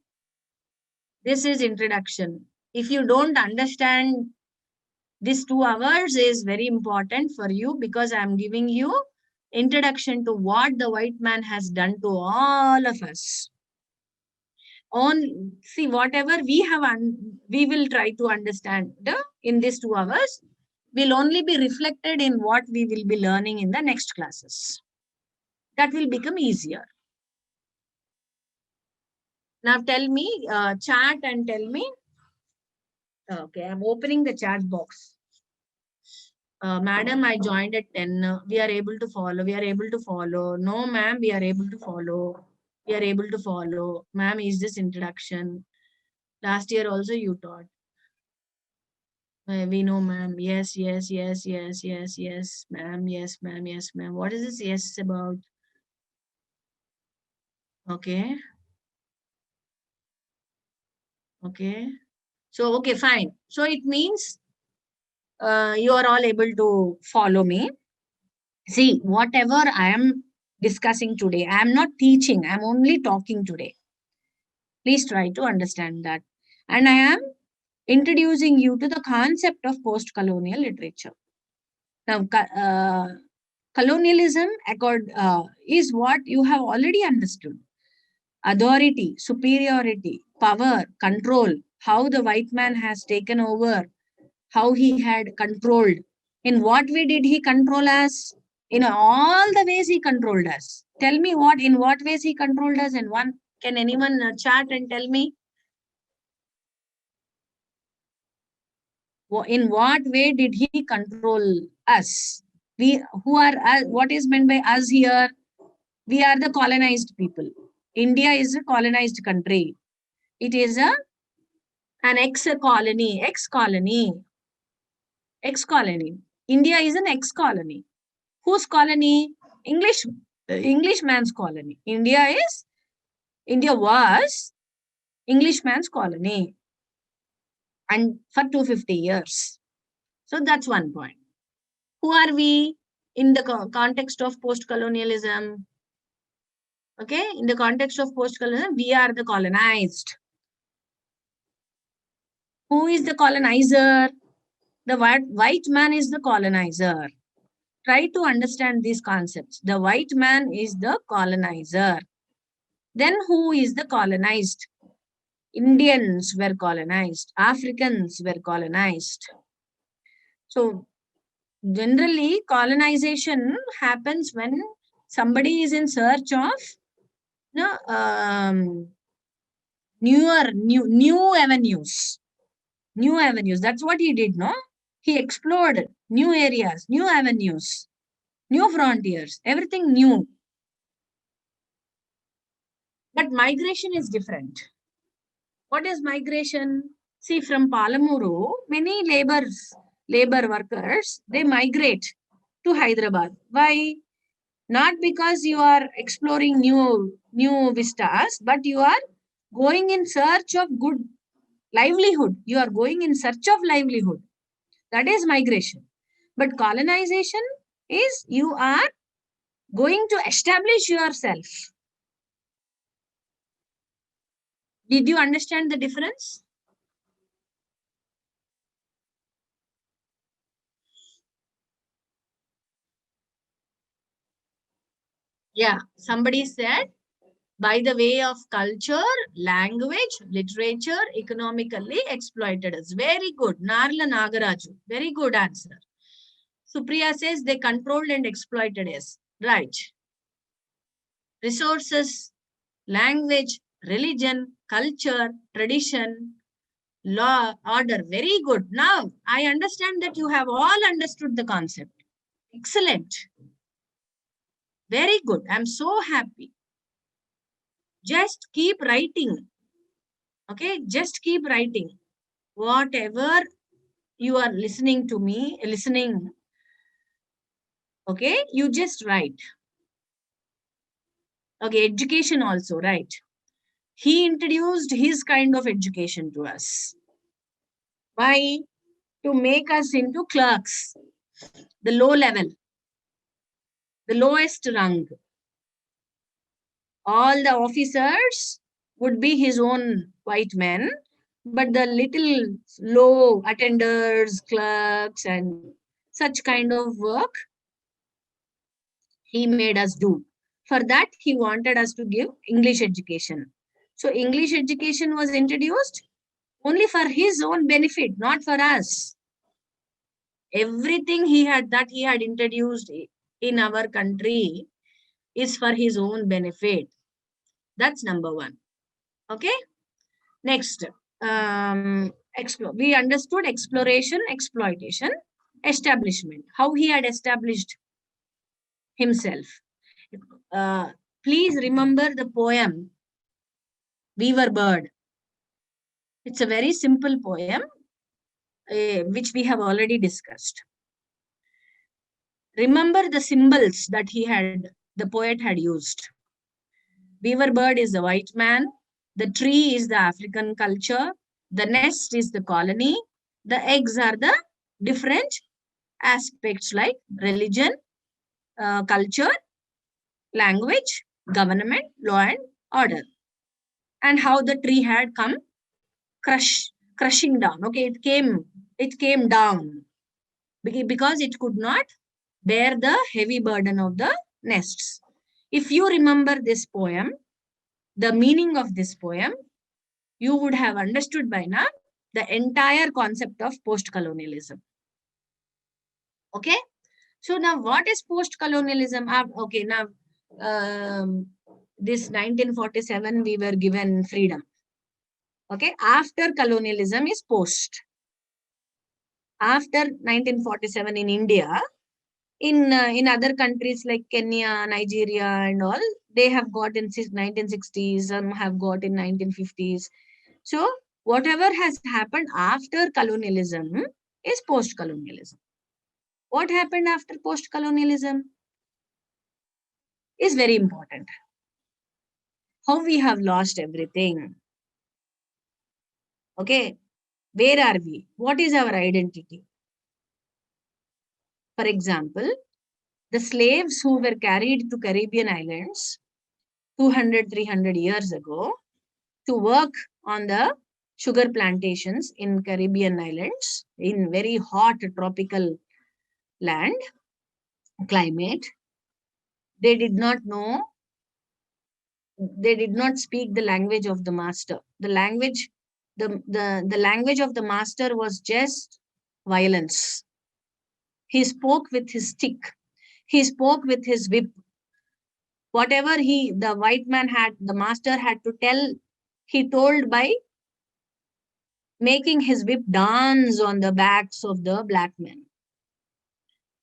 This is introduction. If you don't understand, this 2 hours is very important for you because I'm giving you introduction to what the white man has done to all of us. See, whatever we have, we will try to understand in these 2 hours will only be reflected in what we will be learning in the next classes. That will become easier. Now tell me, chat and tell me. Okay, I'm opening the chat box. Madam, I joined at 10. We are able to follow. We are able to follow. No, ma'am, we are able to follow. We are able to follow. Ma'am, is this introduction? Last year also you taught. We know, ma'am. Yes, yes, yes, yes, yes, yes, ma'am. Yes, ma'am. Yes, ma'am. What is this yes about? Okay. Okay. So, okay, fine. So it means you are all able to follow me. See, whatever I am discussing today, I am not teaching. I am only talking today. Please try to understand that. And I am introducing you to the concept of post-colonial literature. Now, colonialism is what you have already understood. Authority, superiority, power, control, how the white man has taken over, how he had controlled. In what way did he control us? In all the ways he controlled us. Tell me in what ways he controlled us, and can anyone chat and tell me? In what way did he control us? What is meant by us here? We are the colonized people. India is a colonized country. It is an ex-colony. India is an ex-colony. Whose colony? English Englishman's colony. India was Englishman's colony, and for 250 years. So that's one point. Who are we in the context of post-colonialism? Okay, in the context of post-colonialism, we are the colonized. Who is the colonizer? The white man is the colonizer. Try to understand these concepts. The white man is the colonizer. Then who is the colonized? Indians were colonized. Africans were colonized. So generally, colonization happens when somebody is in search of new avenues. New avenues. That's what he did, no? He explored new areas, new avenues, new frontiers, everything new. But migration is different. What is migration? See, from Palamuru, many labor workers, they migrate to Hyderabad. Why? Not because you are exploring new vistas, but you are going in search of good livelihood. You are going in search of livelihood. That is migration. But colonization is you are going to establish yourself. Did you understand the difference? Yeah, somebody said, by the way of culture, language, literature, economically exploited us. Very good. Narla Nagaraju. Very good answer. Supriya says they controlled and exploited us. Right. Resources, language, religion, culture, tradition, law, order. Very good. Now, I understand that you have all understood the concept. Excellent. Very good. I'm so happy. Just keep writing. Okay, just keep writing. Whatever you are listening, okay, you just write. Okay, education also, right? He introduced his kind of education to us. Why? To make us into clerks, the low level, the lowest rung. All the officers would be his own white men, but the little low attenders, clerks, and such kind of work he made us do. For that, he wanted us to give English education. So English education was introduced only for his own benefit, not for us. Everything he had introduced in our country is for his own benefit. That's number one. Okay. Next, we understood exploration, exploitation, establishment. How he had established himself. Please remember the poem Weaver Bird. It's a very simple poem, which we have already discussed. Remember the symbols that the poet had used. Weaver bird is the white man. The tree is the African culture. The nest is the colony. The eggs are the different aspects like religion, culture, language, government, law and order. And how the tree had come crushing down. Okay, it came down because it could not bear the heavy burden of the nests. If you remember this poem, the meaning of this poem, you would have understood by now the entire concept of post-colonialism. Okay. So now what is post-colonialism? Okay, now this 1947 we were given freedom. Okay, after colonialism is post. After 1947 in India, in other countries like Kenya, Nigeria and all, they have got in 1960s, some have got in 1950s. So whatever has happened after colonialism is post-colonialism. What happened after post-colonialism? is very important. How we have lost everything. Okay, where are we? What is our identity? For example, the slaves who were carried to Caribbean islands 200, 300 years ago to work on the sugar plantations in Caribbean islands in very hot tropical land climate. They did not know, they did not speak the language of the master. The language, the language of the master was just violence. He spoke with his stick. He spoke with his whip. Whatever the white man had, the master had to tell, he told by making his whip dance on the backs of the black men.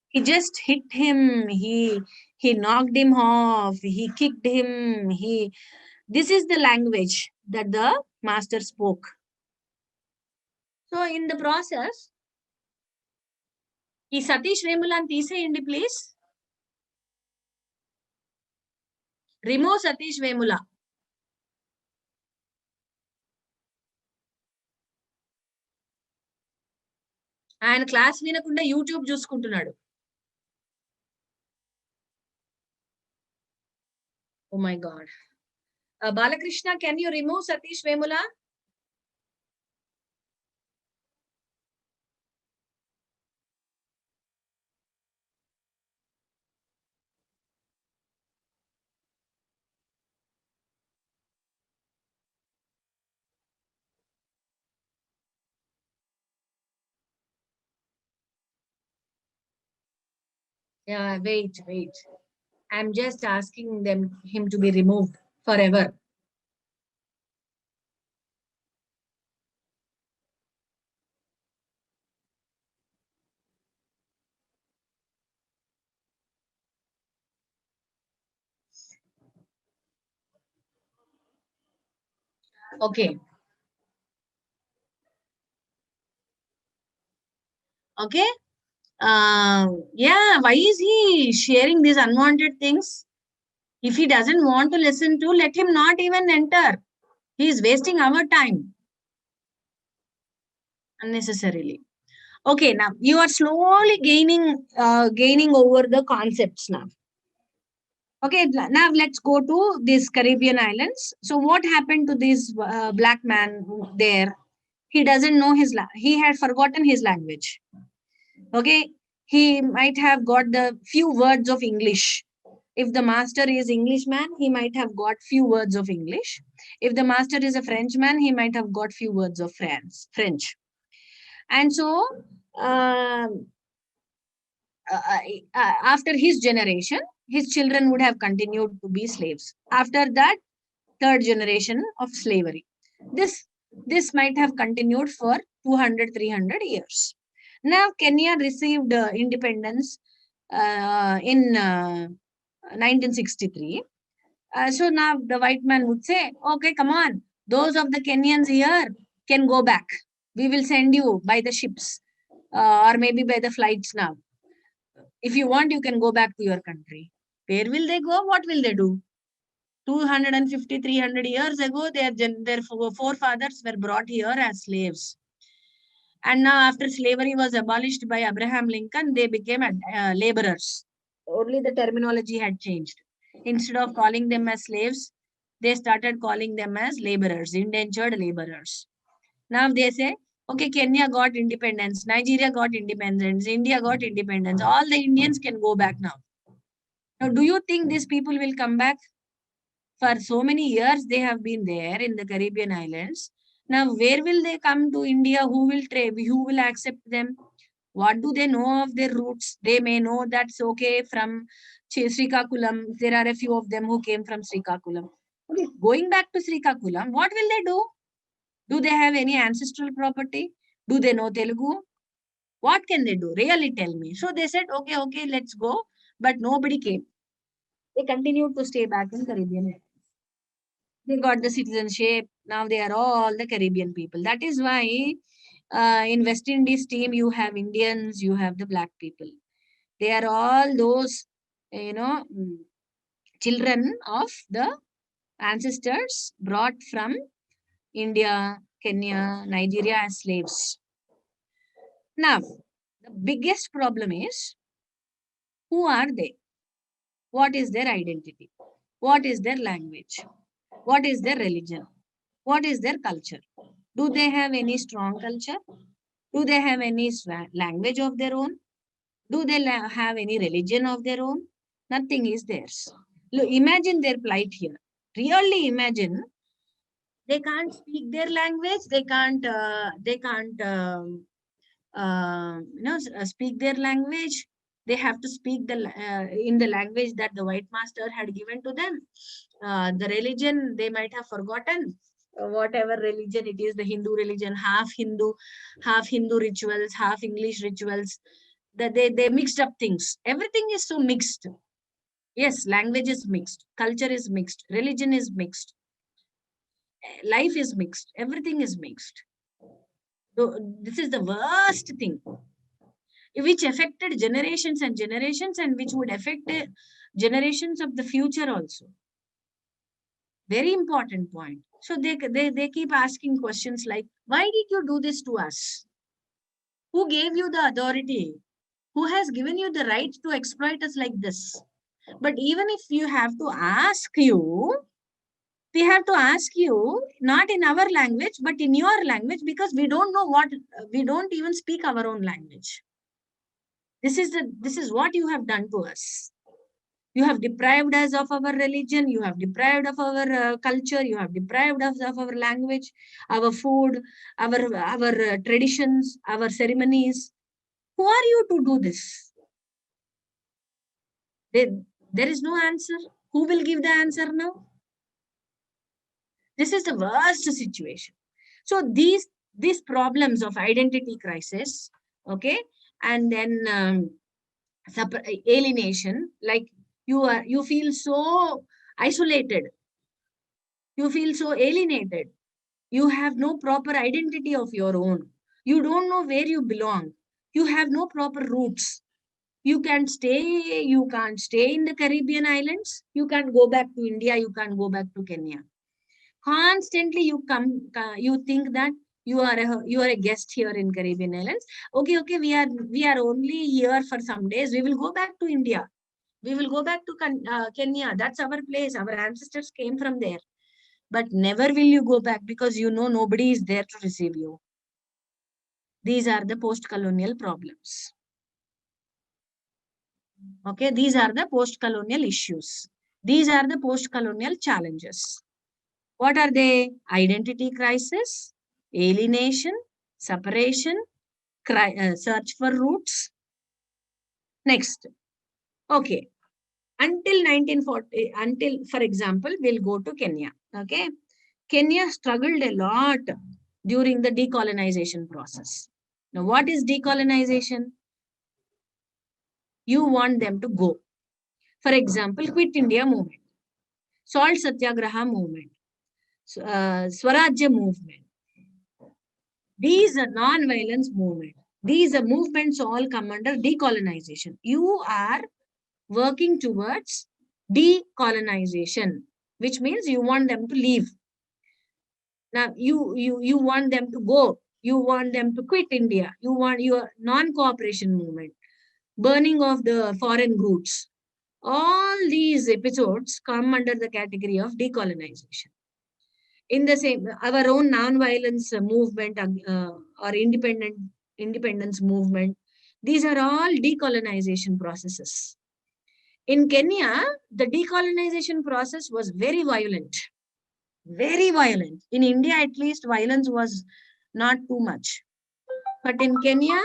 He just hit him. He knocked him off. He kicked him. This is the language that the master spoke. So in the process, ఈ సతీష్ వేములాని తీసేయండి please. Remove Satish Vemula. ఆయన class వినకుండా YouTube చూసుకుంటున్నాడు. Oh my god. Balakrishna, can you remove Satish Vemula? Yeah, wait. I'm just asking him to be removed forever. Okay. Okay. Yeah, why is he sharing these unwanted things? If he doesn't want to listen to, let him not even enter. He is wasting our time unnecessarily. Okay, now you are slowly gaining over the concepts now. Okay, now let's go to these Caribbean islands. So what happened to this black man there? He doesn't know he had forgotten his language. Okay, he might have got the few words of English. If the master is Englishman, he might have got few words of English. If the master is a Frenchman, he might have got few words of French. And so after his generation, his children would have continued to be slaves. After that, third generation of slavery. This might have continued for 200, 300 years. Now, Kenya received independence in 1963. So now the white man would say, okay, come on, those of the Kenyans here can go back. We will send you by the ships or maybe by the flights now. If you want, you can go back to your country. Where will they go? What will they do? 250, 300 years ago, their forefathers were brought here as slaves. And now after slavery was abolished by Abraham Lincoln, they became laborers. Only the terminology had changed. Instead of calling them as slaves, they started calling them as laborers, indentured laborers. Now they say, okay, Kenya got independence, Nigeria got independence, India got independence. All the Indians can go back now. Now, do you think these people will come back? For so many years, they have been there in the Caribbean islands. Now, where will they come to India? Who will trade? Who will accept them? What do they know of their roots? They may know that's okay from Srikakulam. There are a few of them who came from Srikakulam. Okay, going back to Srikakulam, what will they do? Do they have any ancestral property? Do they know Telugu? What can they do? Really tell me. So they said, okay, let's go. But nobody came. They continued to stay back in Caribbean. They got the citizenship. Now they are all the Caribbean people. That is why in West Indies team, you have Indians, you have the black people. They are all those, children of the ancestors brought from India, Kenya, Nigeria as slaves. Now, the biggest problem is, who are they? What is their identity? What is their language? What is their religion? What is their culture? Do they have any strong culture? Do they have any language of their own? Do they have any religion of their own? Nothing is theirs. Look, imagine their plight here. Really imagine, they can't speak their language. They can't speak their language. They have to speak in the language that the white master had given to them. The religion they might have forgotten. Whatever religion it is, the Hindu religion, half Hindu rituals, half English rituals. That they mixed up things. Everything is so mixed. Yes, language is mixed, culture is mixed, religion is mixed, life is mixed, everything is mixed. So this is the worst thing, which affected generations and generations, and which would affect generations of the future also. Very important point. So they keep asking questions like, why did you do this to us? Who gave you the authority? Who has given you the right to exploit us like this? But even if you have to ask you, we have to ask you, not in our language, but in your language, because we don't know we don't even speak our own language. This is what you have done to us. You have deprived us of our religion. You have deprived of our culture. You have deprived us of our language, our food, our traditions, our ceremonies. Who are you to do this? There is no answer. Who will give the answer now? This is the worst situation. So these problems of identity crisis, okay, and then alienation, like you feel so isolated, you feel so alienated, you have no proper identity of your own, you don't know where you belong, you have no proper roots. You can't stay in the Caribbean islands, you can't go back to India, you can't go back to Kenya. Constantly you think that you are a guest here in Caribbean islands. Okay, we are only here for some days, we will go back to India, we will go back to Kenya, that's our place, our ancestors came from there. But never will you go back, because you know nobody is there to receive you. These are the post-colonial problems. Okay, these are the post-colonial issues. These are the post-colonial challenges. What are they? Identity crisis, alienation, separation, search for roots. Next. Okay. Until 1940, for example, we'll go to Kenya. Okay. Kenya struggled a lot during the decolonization process. Now, what is decolonization? You want them to go. For example, Quit India movement, Salt Satyagraha movement, Swarajya movement. These are non-violence movement. These are movements all come under decolonization. You are working towards decolonization, which means you want them to leave. Now, you want them to go. You want them to quit India. You want your non-cooperation movement, burning of the foreign goods. All these episodes come under the category of decolonization. In the same, our own non-violence movement or independence movement, these are all decolonization processes. In Kenya, the decolonization process was very violent. Very violent. In India, at least, violence was not too much. But in Kenya,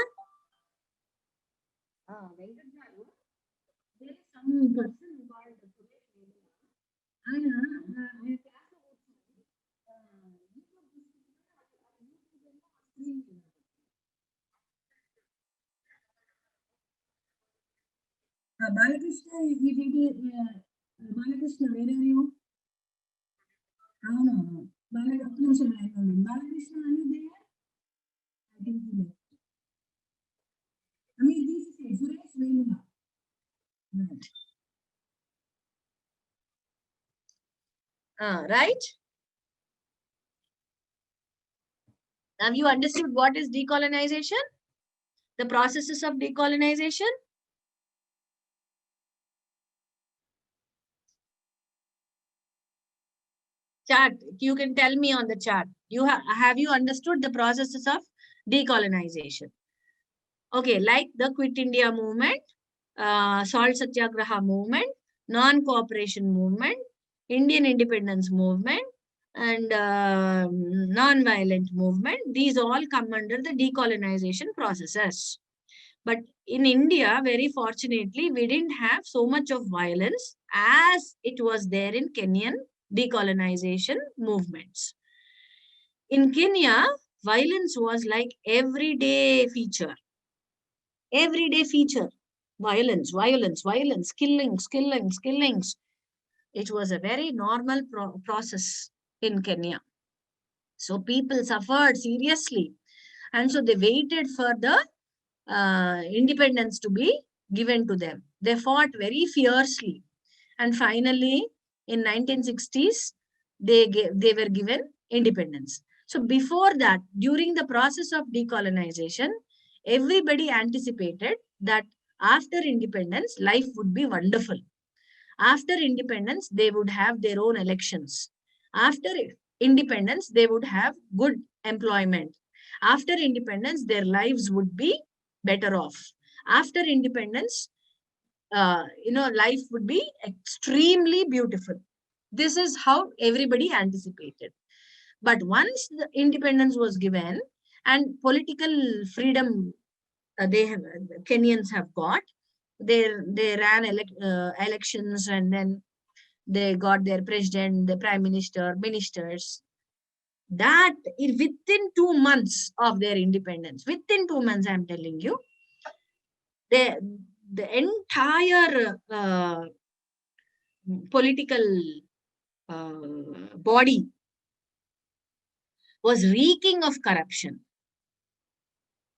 there is some person called Balakrishna, Balakrishna, where are you? No. Balakrishna, Balakrishna, are you there? I think he left. I mean, this is Suresh Vemula. Right. Right? Have you understood what is decolonization? The processes of decolonization? Chat, you can tell me on the chat. Have you understood the processes of decolonization? Okay, like the Quit India movement, Salt Satyagraha movement, non-cooperation movement, Indian independence movement, and non-violent movement. These all come under the decolonization processes. But in India, very fortunately, we didn't have so much of violence as it was there in Kenyan decolonization movements. In Kenya, violence was like everyday feature. Everyday feature. Violence, violence, violence, killings, killings, killings. It was a very normal process in Kenya. So people suffered seriously. And so they waited for the independence to be given to them. They fought very fiercely. And finally, in 1960s, they were given independence. So before that, during the process of decolonization, everybody anticipated that after independence, life would be wonderful. After independence, they would have their own elections. After independence, they would have good employment. After independence, their lives would be better off. After independence, life would be extremely beautiful. This is how everybody anticipated. But once the independence was given and political freedom Kenyans have got, they ran elections, and then they got their president, the prime minister, ministers. That within 2 months of their independence, within 2 months, I'm telling you, the entire political body was reeking of corruption.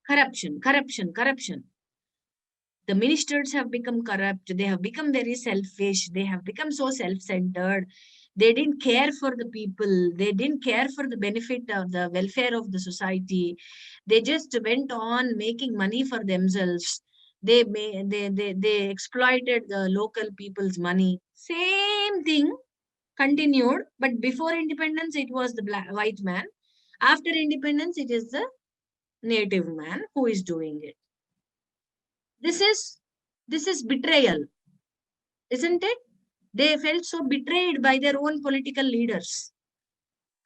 Corruption, corruption, corruption. The ministers have become corrupt. They have become very selfish. They have become so self-centered. They didn't care for the people. They didn't care for the benefit of the welfare of the society. They just went on making money for themselves. They exploited the local people's money. Same thing continued, but before independence, it was the white man. After independence, it is the native man who is doing it. This is betrayal, isn't it? They felt so betrayed by their own political leaders.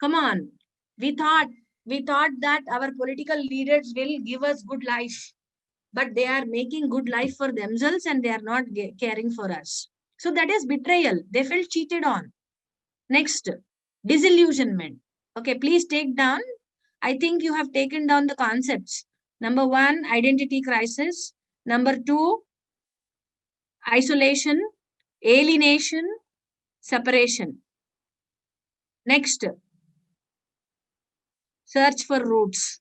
Come on, we thought that our political leaders will give us good life, but they are making good life for themselves and they are not caring for us. So that is betrayal. They felt cheated on. Next, disillusionment. Okay, please take down. I think you have taken down the concepts. Number 1, identity crisis. Number 2, isolation, alienation, separation. Next, search for roots.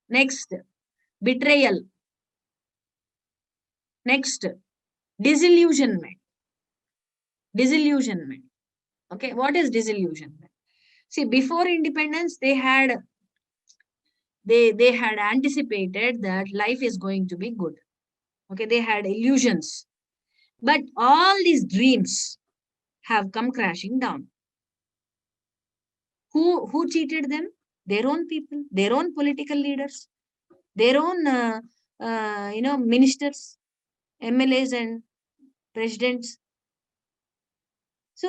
Next, betrayal. Next, disillusionment. Disillusionment. Okay, what is disillusionment? See, before independence, they had anticipated that life is going to be good. Okay, they had illusions. But all these dreams have come crashing down. Who cheated them? Their own people, their own political leaders, their own ministers, MLAs and presidents. So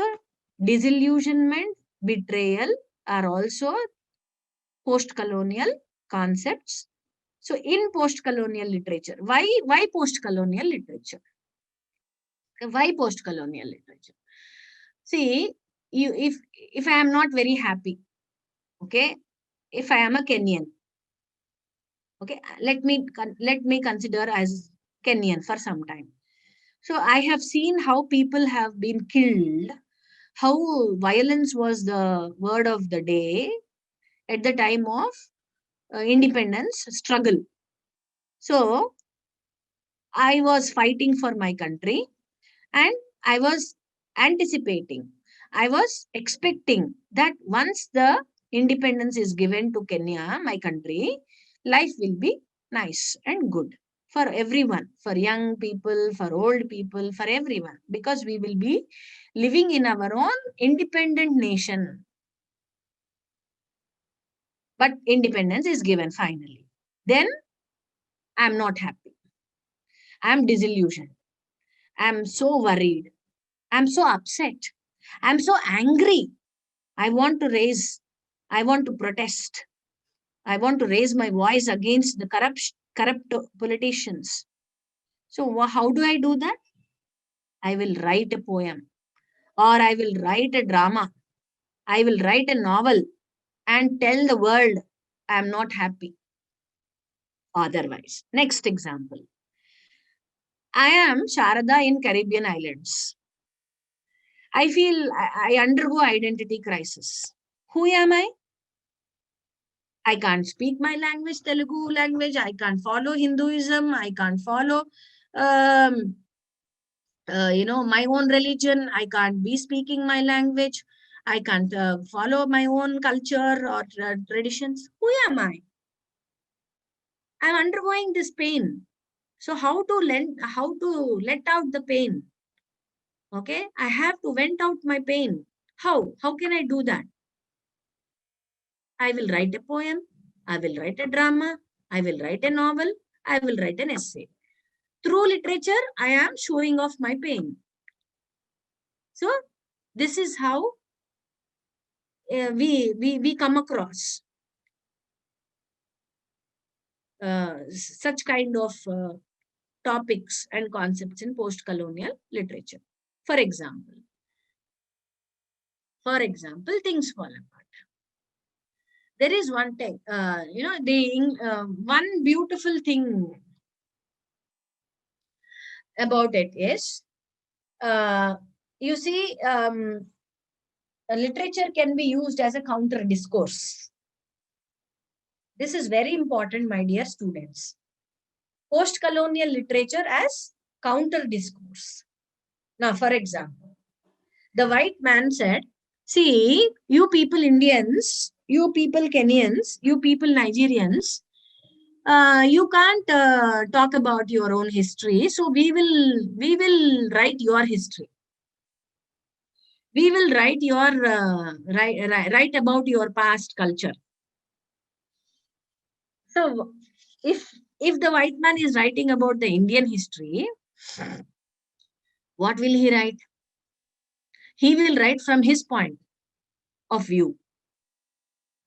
disillusionment, betrayal are also post-colonial concepts. So in post-colonial literature, why post-colonial literature? Why post-colonial literature? See, if I am not very happy, okay, if I am a Kenyan, okay, let me consider as Kenyan for some time. So I have seen how people have been killed, how violence was the word of the day at the time of independence struggle. So I was fighting for my country and I was anticipating. I was expecting that once the independence is given to Kenya, my country, life will be nice and good for everyone, for young people, for old people, for everyone, because we will be living in our own independent nation. But independence is given finally. Then I'm not happy. I'm disillusioned. I'm so worried. I'm so upset. I'm so angry. I want to protest. I want to raise my voice against the corrupt politicians. So how do I do that? I will write a poem, or I will write a drama. I will write a novel and tell the world I'm not happy. Otherwise, next example. I am Sharada in Caribbean islands. I feel I undergo identity crisis. Who am I? I can't speak my language, Telugu language. I can't follow Hinduism. I can't follow, my own religion. I can't be speaking my language. I can't follow my own culture or traditions. Who am I? I'm undergoing this pain. So how to let out the pain? Okay, I have to vent out my pain. How? How can I do that? I will write a poem. I will write a drama. I will write a novel. I will write an essay. Through literature, I am showing off my pain. So this is how we come across such kind of topics and concepts in post-colonial literature. For example, things fall apart. There is one thing, one beautiful thing about it is, you see, literature can be used as a counter discourse. This is very important, my dear students. Post-colonial literature as counter discourse. Now, for example, the white man said, see, you people Indians, you people Kenyans, you people Nigerians, you can't talk about your own history. So we will write your history. We will write about your past culture. So if the white man is writing about the Indian history, what will he write? He will write from his point of view.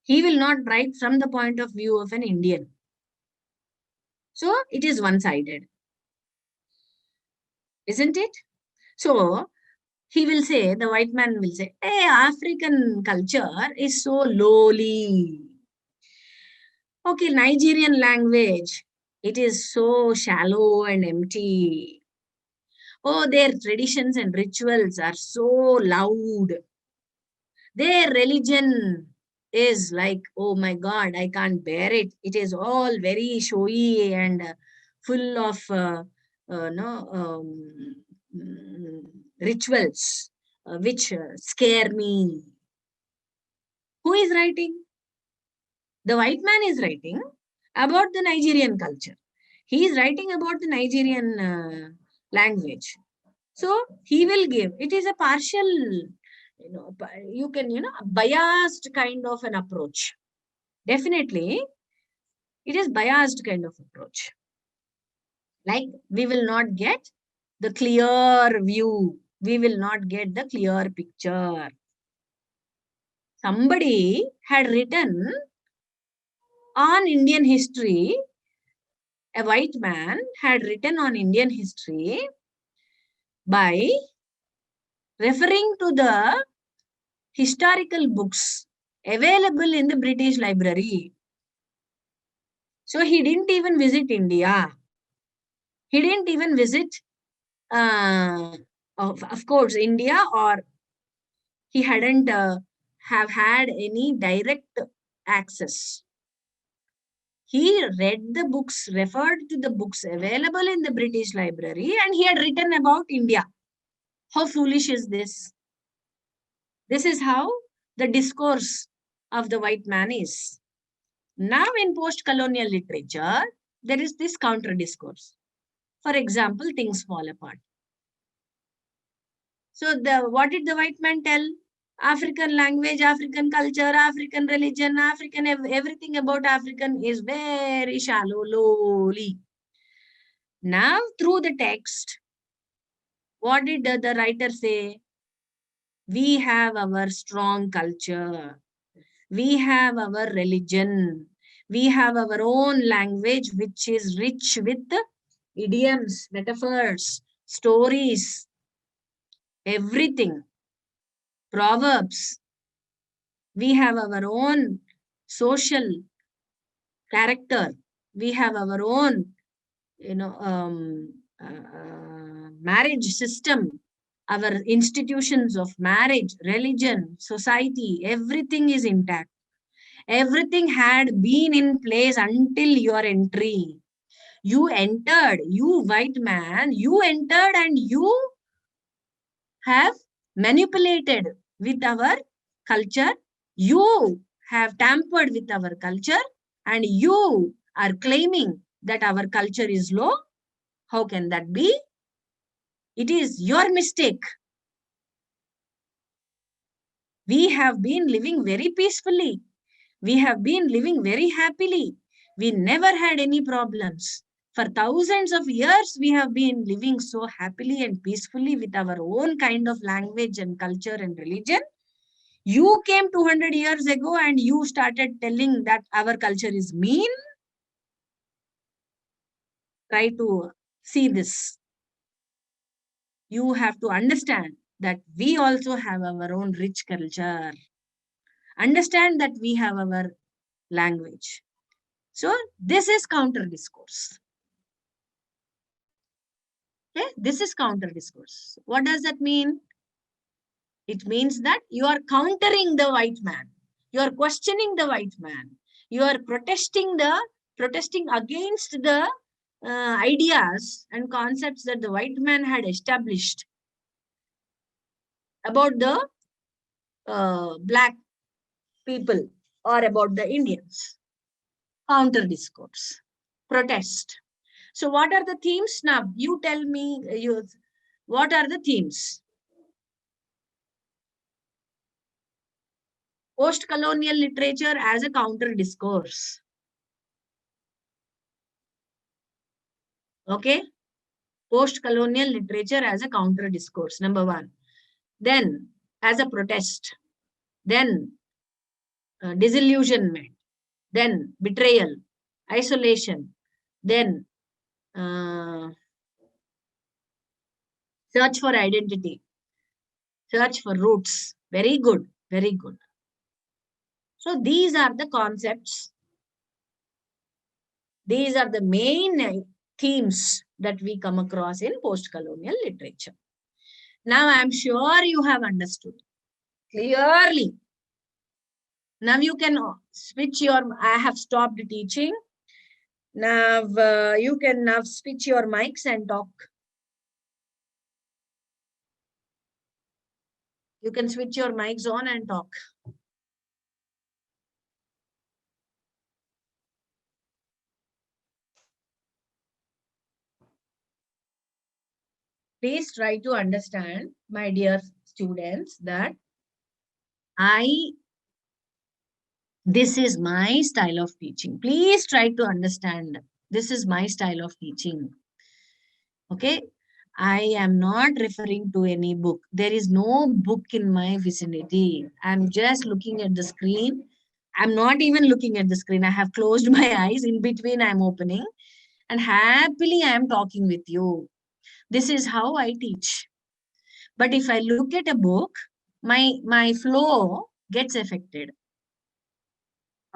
He will not write from the point of view of an Indian. So it is one-sided, isn't it? So he will say, the white man will say, hey, African culture is so lowly. Okay, Nigerian language, it is so shallow and empty. Oh, their traditions and rituals are so loud. Their religion is like, oh my God, I can't bear it. It is all very showy and full of rituals which scare me. Who is writing? The white man is writing about the Nigerian culture. He is writing about the Nigerian language. So he will give, it is a partial, you can, a biased kind of an approach. Definitely, it is biased kind of approach. Like, we will not get the clear view. We will not get the clear picture. Somebody had written on Indian history, a white man had written on Indian history by referring to the historical books available in the British Library. So he didn't even visit India. He didn't even visit, of course, India, or he hadn't have had any direct access. He read the books, referred to the books available in the British Library, and he had written about India. How foolish is this? This is how the discourse of the white man is. Now in post-colonial literature, there is this counter discourse. For example, things fall apart. So what did the white man tell? African language, African culture, African religion, African everything about African is very shallow, lowly. Now through the text, what did the writer say? We have our strong culture. We have our religion. We have our own language, which is rich with idioms, metaphors, stories, everything, proverbs. We have our own social character. We have our own, marriage system, our institutions of marriage, religion, society, everything is intact. Everything had been in place until your entry. You entered, you white man, you entered and you have manipulated with our culture. You have tampered with our culture and you are claiming that our culture is low. How can that be? It is your mistake. We have been living very peacefully. We have been living very happily. We never had any problems. For thousands of years, we have been living so happily and peacefully with our own kind of language and culture and religion. You came 200 years ago and you started telling that our culture is mean. Try to see this. You have to understand that we also have our own rich culture. Understand that we have our language. So this is counter discourse. Okay, this is counter discourse. What does that mean? It means that you are countering the white man. You are questioning the white man. You are protesting against the ideas and concepts that the white man had established about the black people or about the Indians. Counter discourse, protest. So what are the themes now? You tell me, what are the themes? Post-colonial literature as a counter discourse. Okay? Post-colonial literature as a counter discourse, number one. Then, as a protest. Then, disillusionment. Then, betrayal, isolation. Then, search for identity. Search for roots. Very good. Very good. So these are the concepts. These are the main themes that we come across in post-colonial literature. Now I'm sure you have understood clearly. Now you can switch I have stopped teaching. Now you can now switch your mics and talk. You can switch your mics on and talk. Please try to understand, my dear students, that this is my style of teaching. Please try to understand. This is my style of teaching. Okay. I am not referring to any book. There is no book in my vicinity. I'm just looking at the screen. I'm not even looking at the screen. I have closed my eyes. In between, I'm opening. And happily, I am talking with you. This is how I teach. But if I look at a book, my flow gets affected.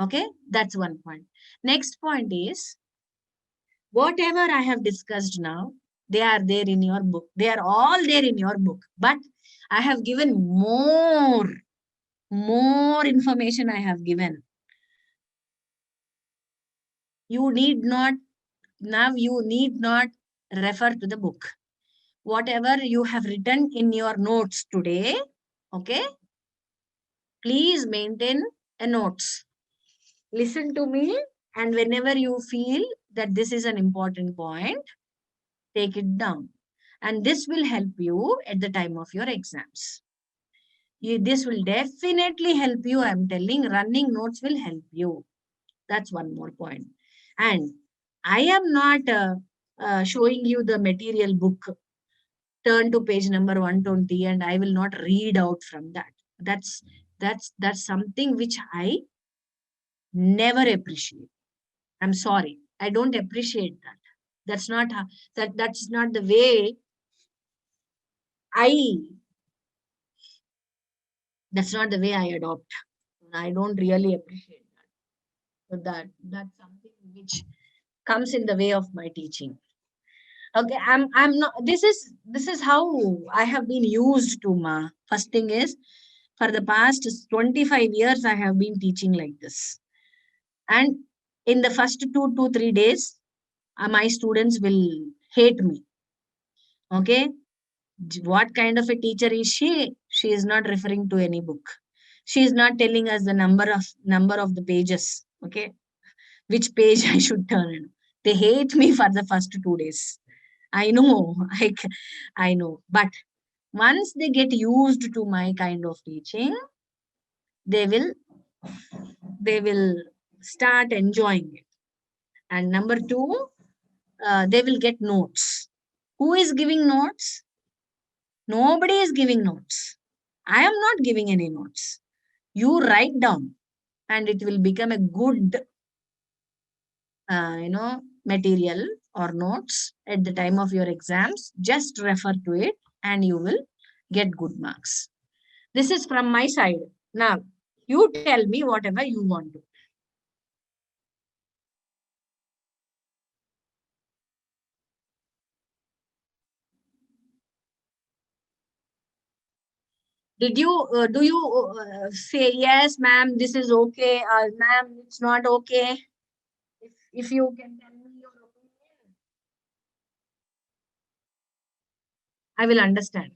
Okay, that's one point. Next point is, whatever I have discussed now, they are there in your book. They are all there in your book. But I have given more information I have given. You need not refer to the book. Whatever you have written in your notes today, okay, Please maintain a notes. Listen to me, and whenever you feel that this is an important point, take it down. And this will help you at the time of your exams. This will definitely help you. I'm telling, running notes will help you. That's one more point. And I am not showing you the material book. Turn to page number 120 and I will not read out from that. That's something which I never appreciate. I'm sorry. I don't appreciate that. That's not how, that's not the way I that's not the way I adopt. I don't really appreciate that. So that's something which comes in the way of my teaching. Okay, I'm not, this is how I have been used to, ma. First thing is, for the past 25 years, I have been teaching like this. And in the first 2 to 3 days, my students will hate me. Okay, what kind of a teacher is she? She is not referring to any book. She is not telling us the number of the pages. Okay, which page I should turn. They hate me for the first 2 days. I know, I know. But once they get used to my kind of teaching, they will start enjoying it. And number 2, they will get notes. Who is giving notes? Nobody is giving notes. I am not giving any notes. You write down, and it will become a good, material or notes at the time of your exams. Just refer to it, and you will get good marks. This is from my side. Now, you tell me whatever you want to. Do you say, yes, ma'am, this is okay, or ma'am, it's not okay? If you can tell me your opinion, I will understand.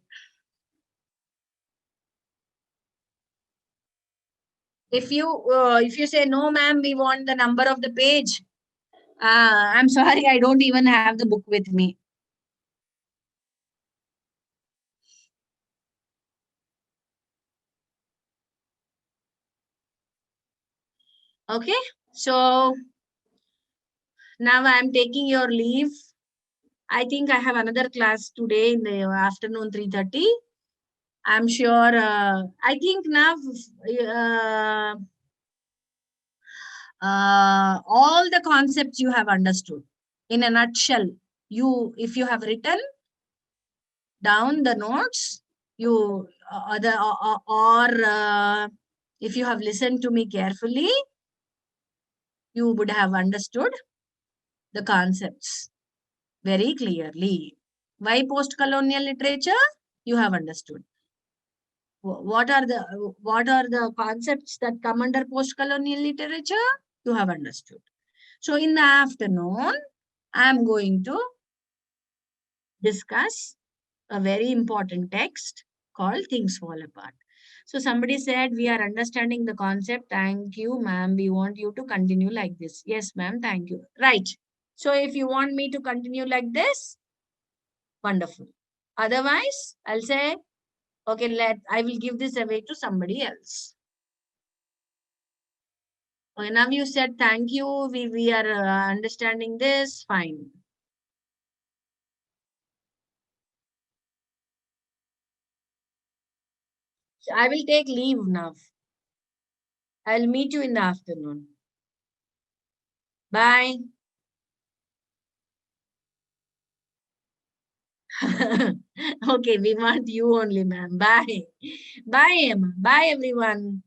If you say, no, ma'am, we want the number of the page, I'm sorry, I don't even have the book with me. Okay, so now I'm taking your leave. I think I have another class today in the afternoon, 3:30. I'm sure, I think now all the concepts you have understood. In a nutshell, if you have written down the notes, you if you have listened to me carefully, you would have understood the concepts very clearly. Why post-colonial literature? You have understood. What are the concepts that come under post-colonial literature? You have understood. So in the afternoon, I am going to discuss a very important text called Things Fall Apart. So somebody said, we are understanding the concept. Thank you, ma'am. We want you to continue like this. Yes, ma'am. Thank you. Right. So if you want me to continue like this, wonderful. Otherwise, I'll say, okay, I will give this away to somebody else. Okay, now you said thank you. We are understanding this. Fine. So I will take leave now. I'll meet you in the afternoon. Bye. Okay, we want you only, ma'am. Bye. Bye, Emma. Bye, everyone.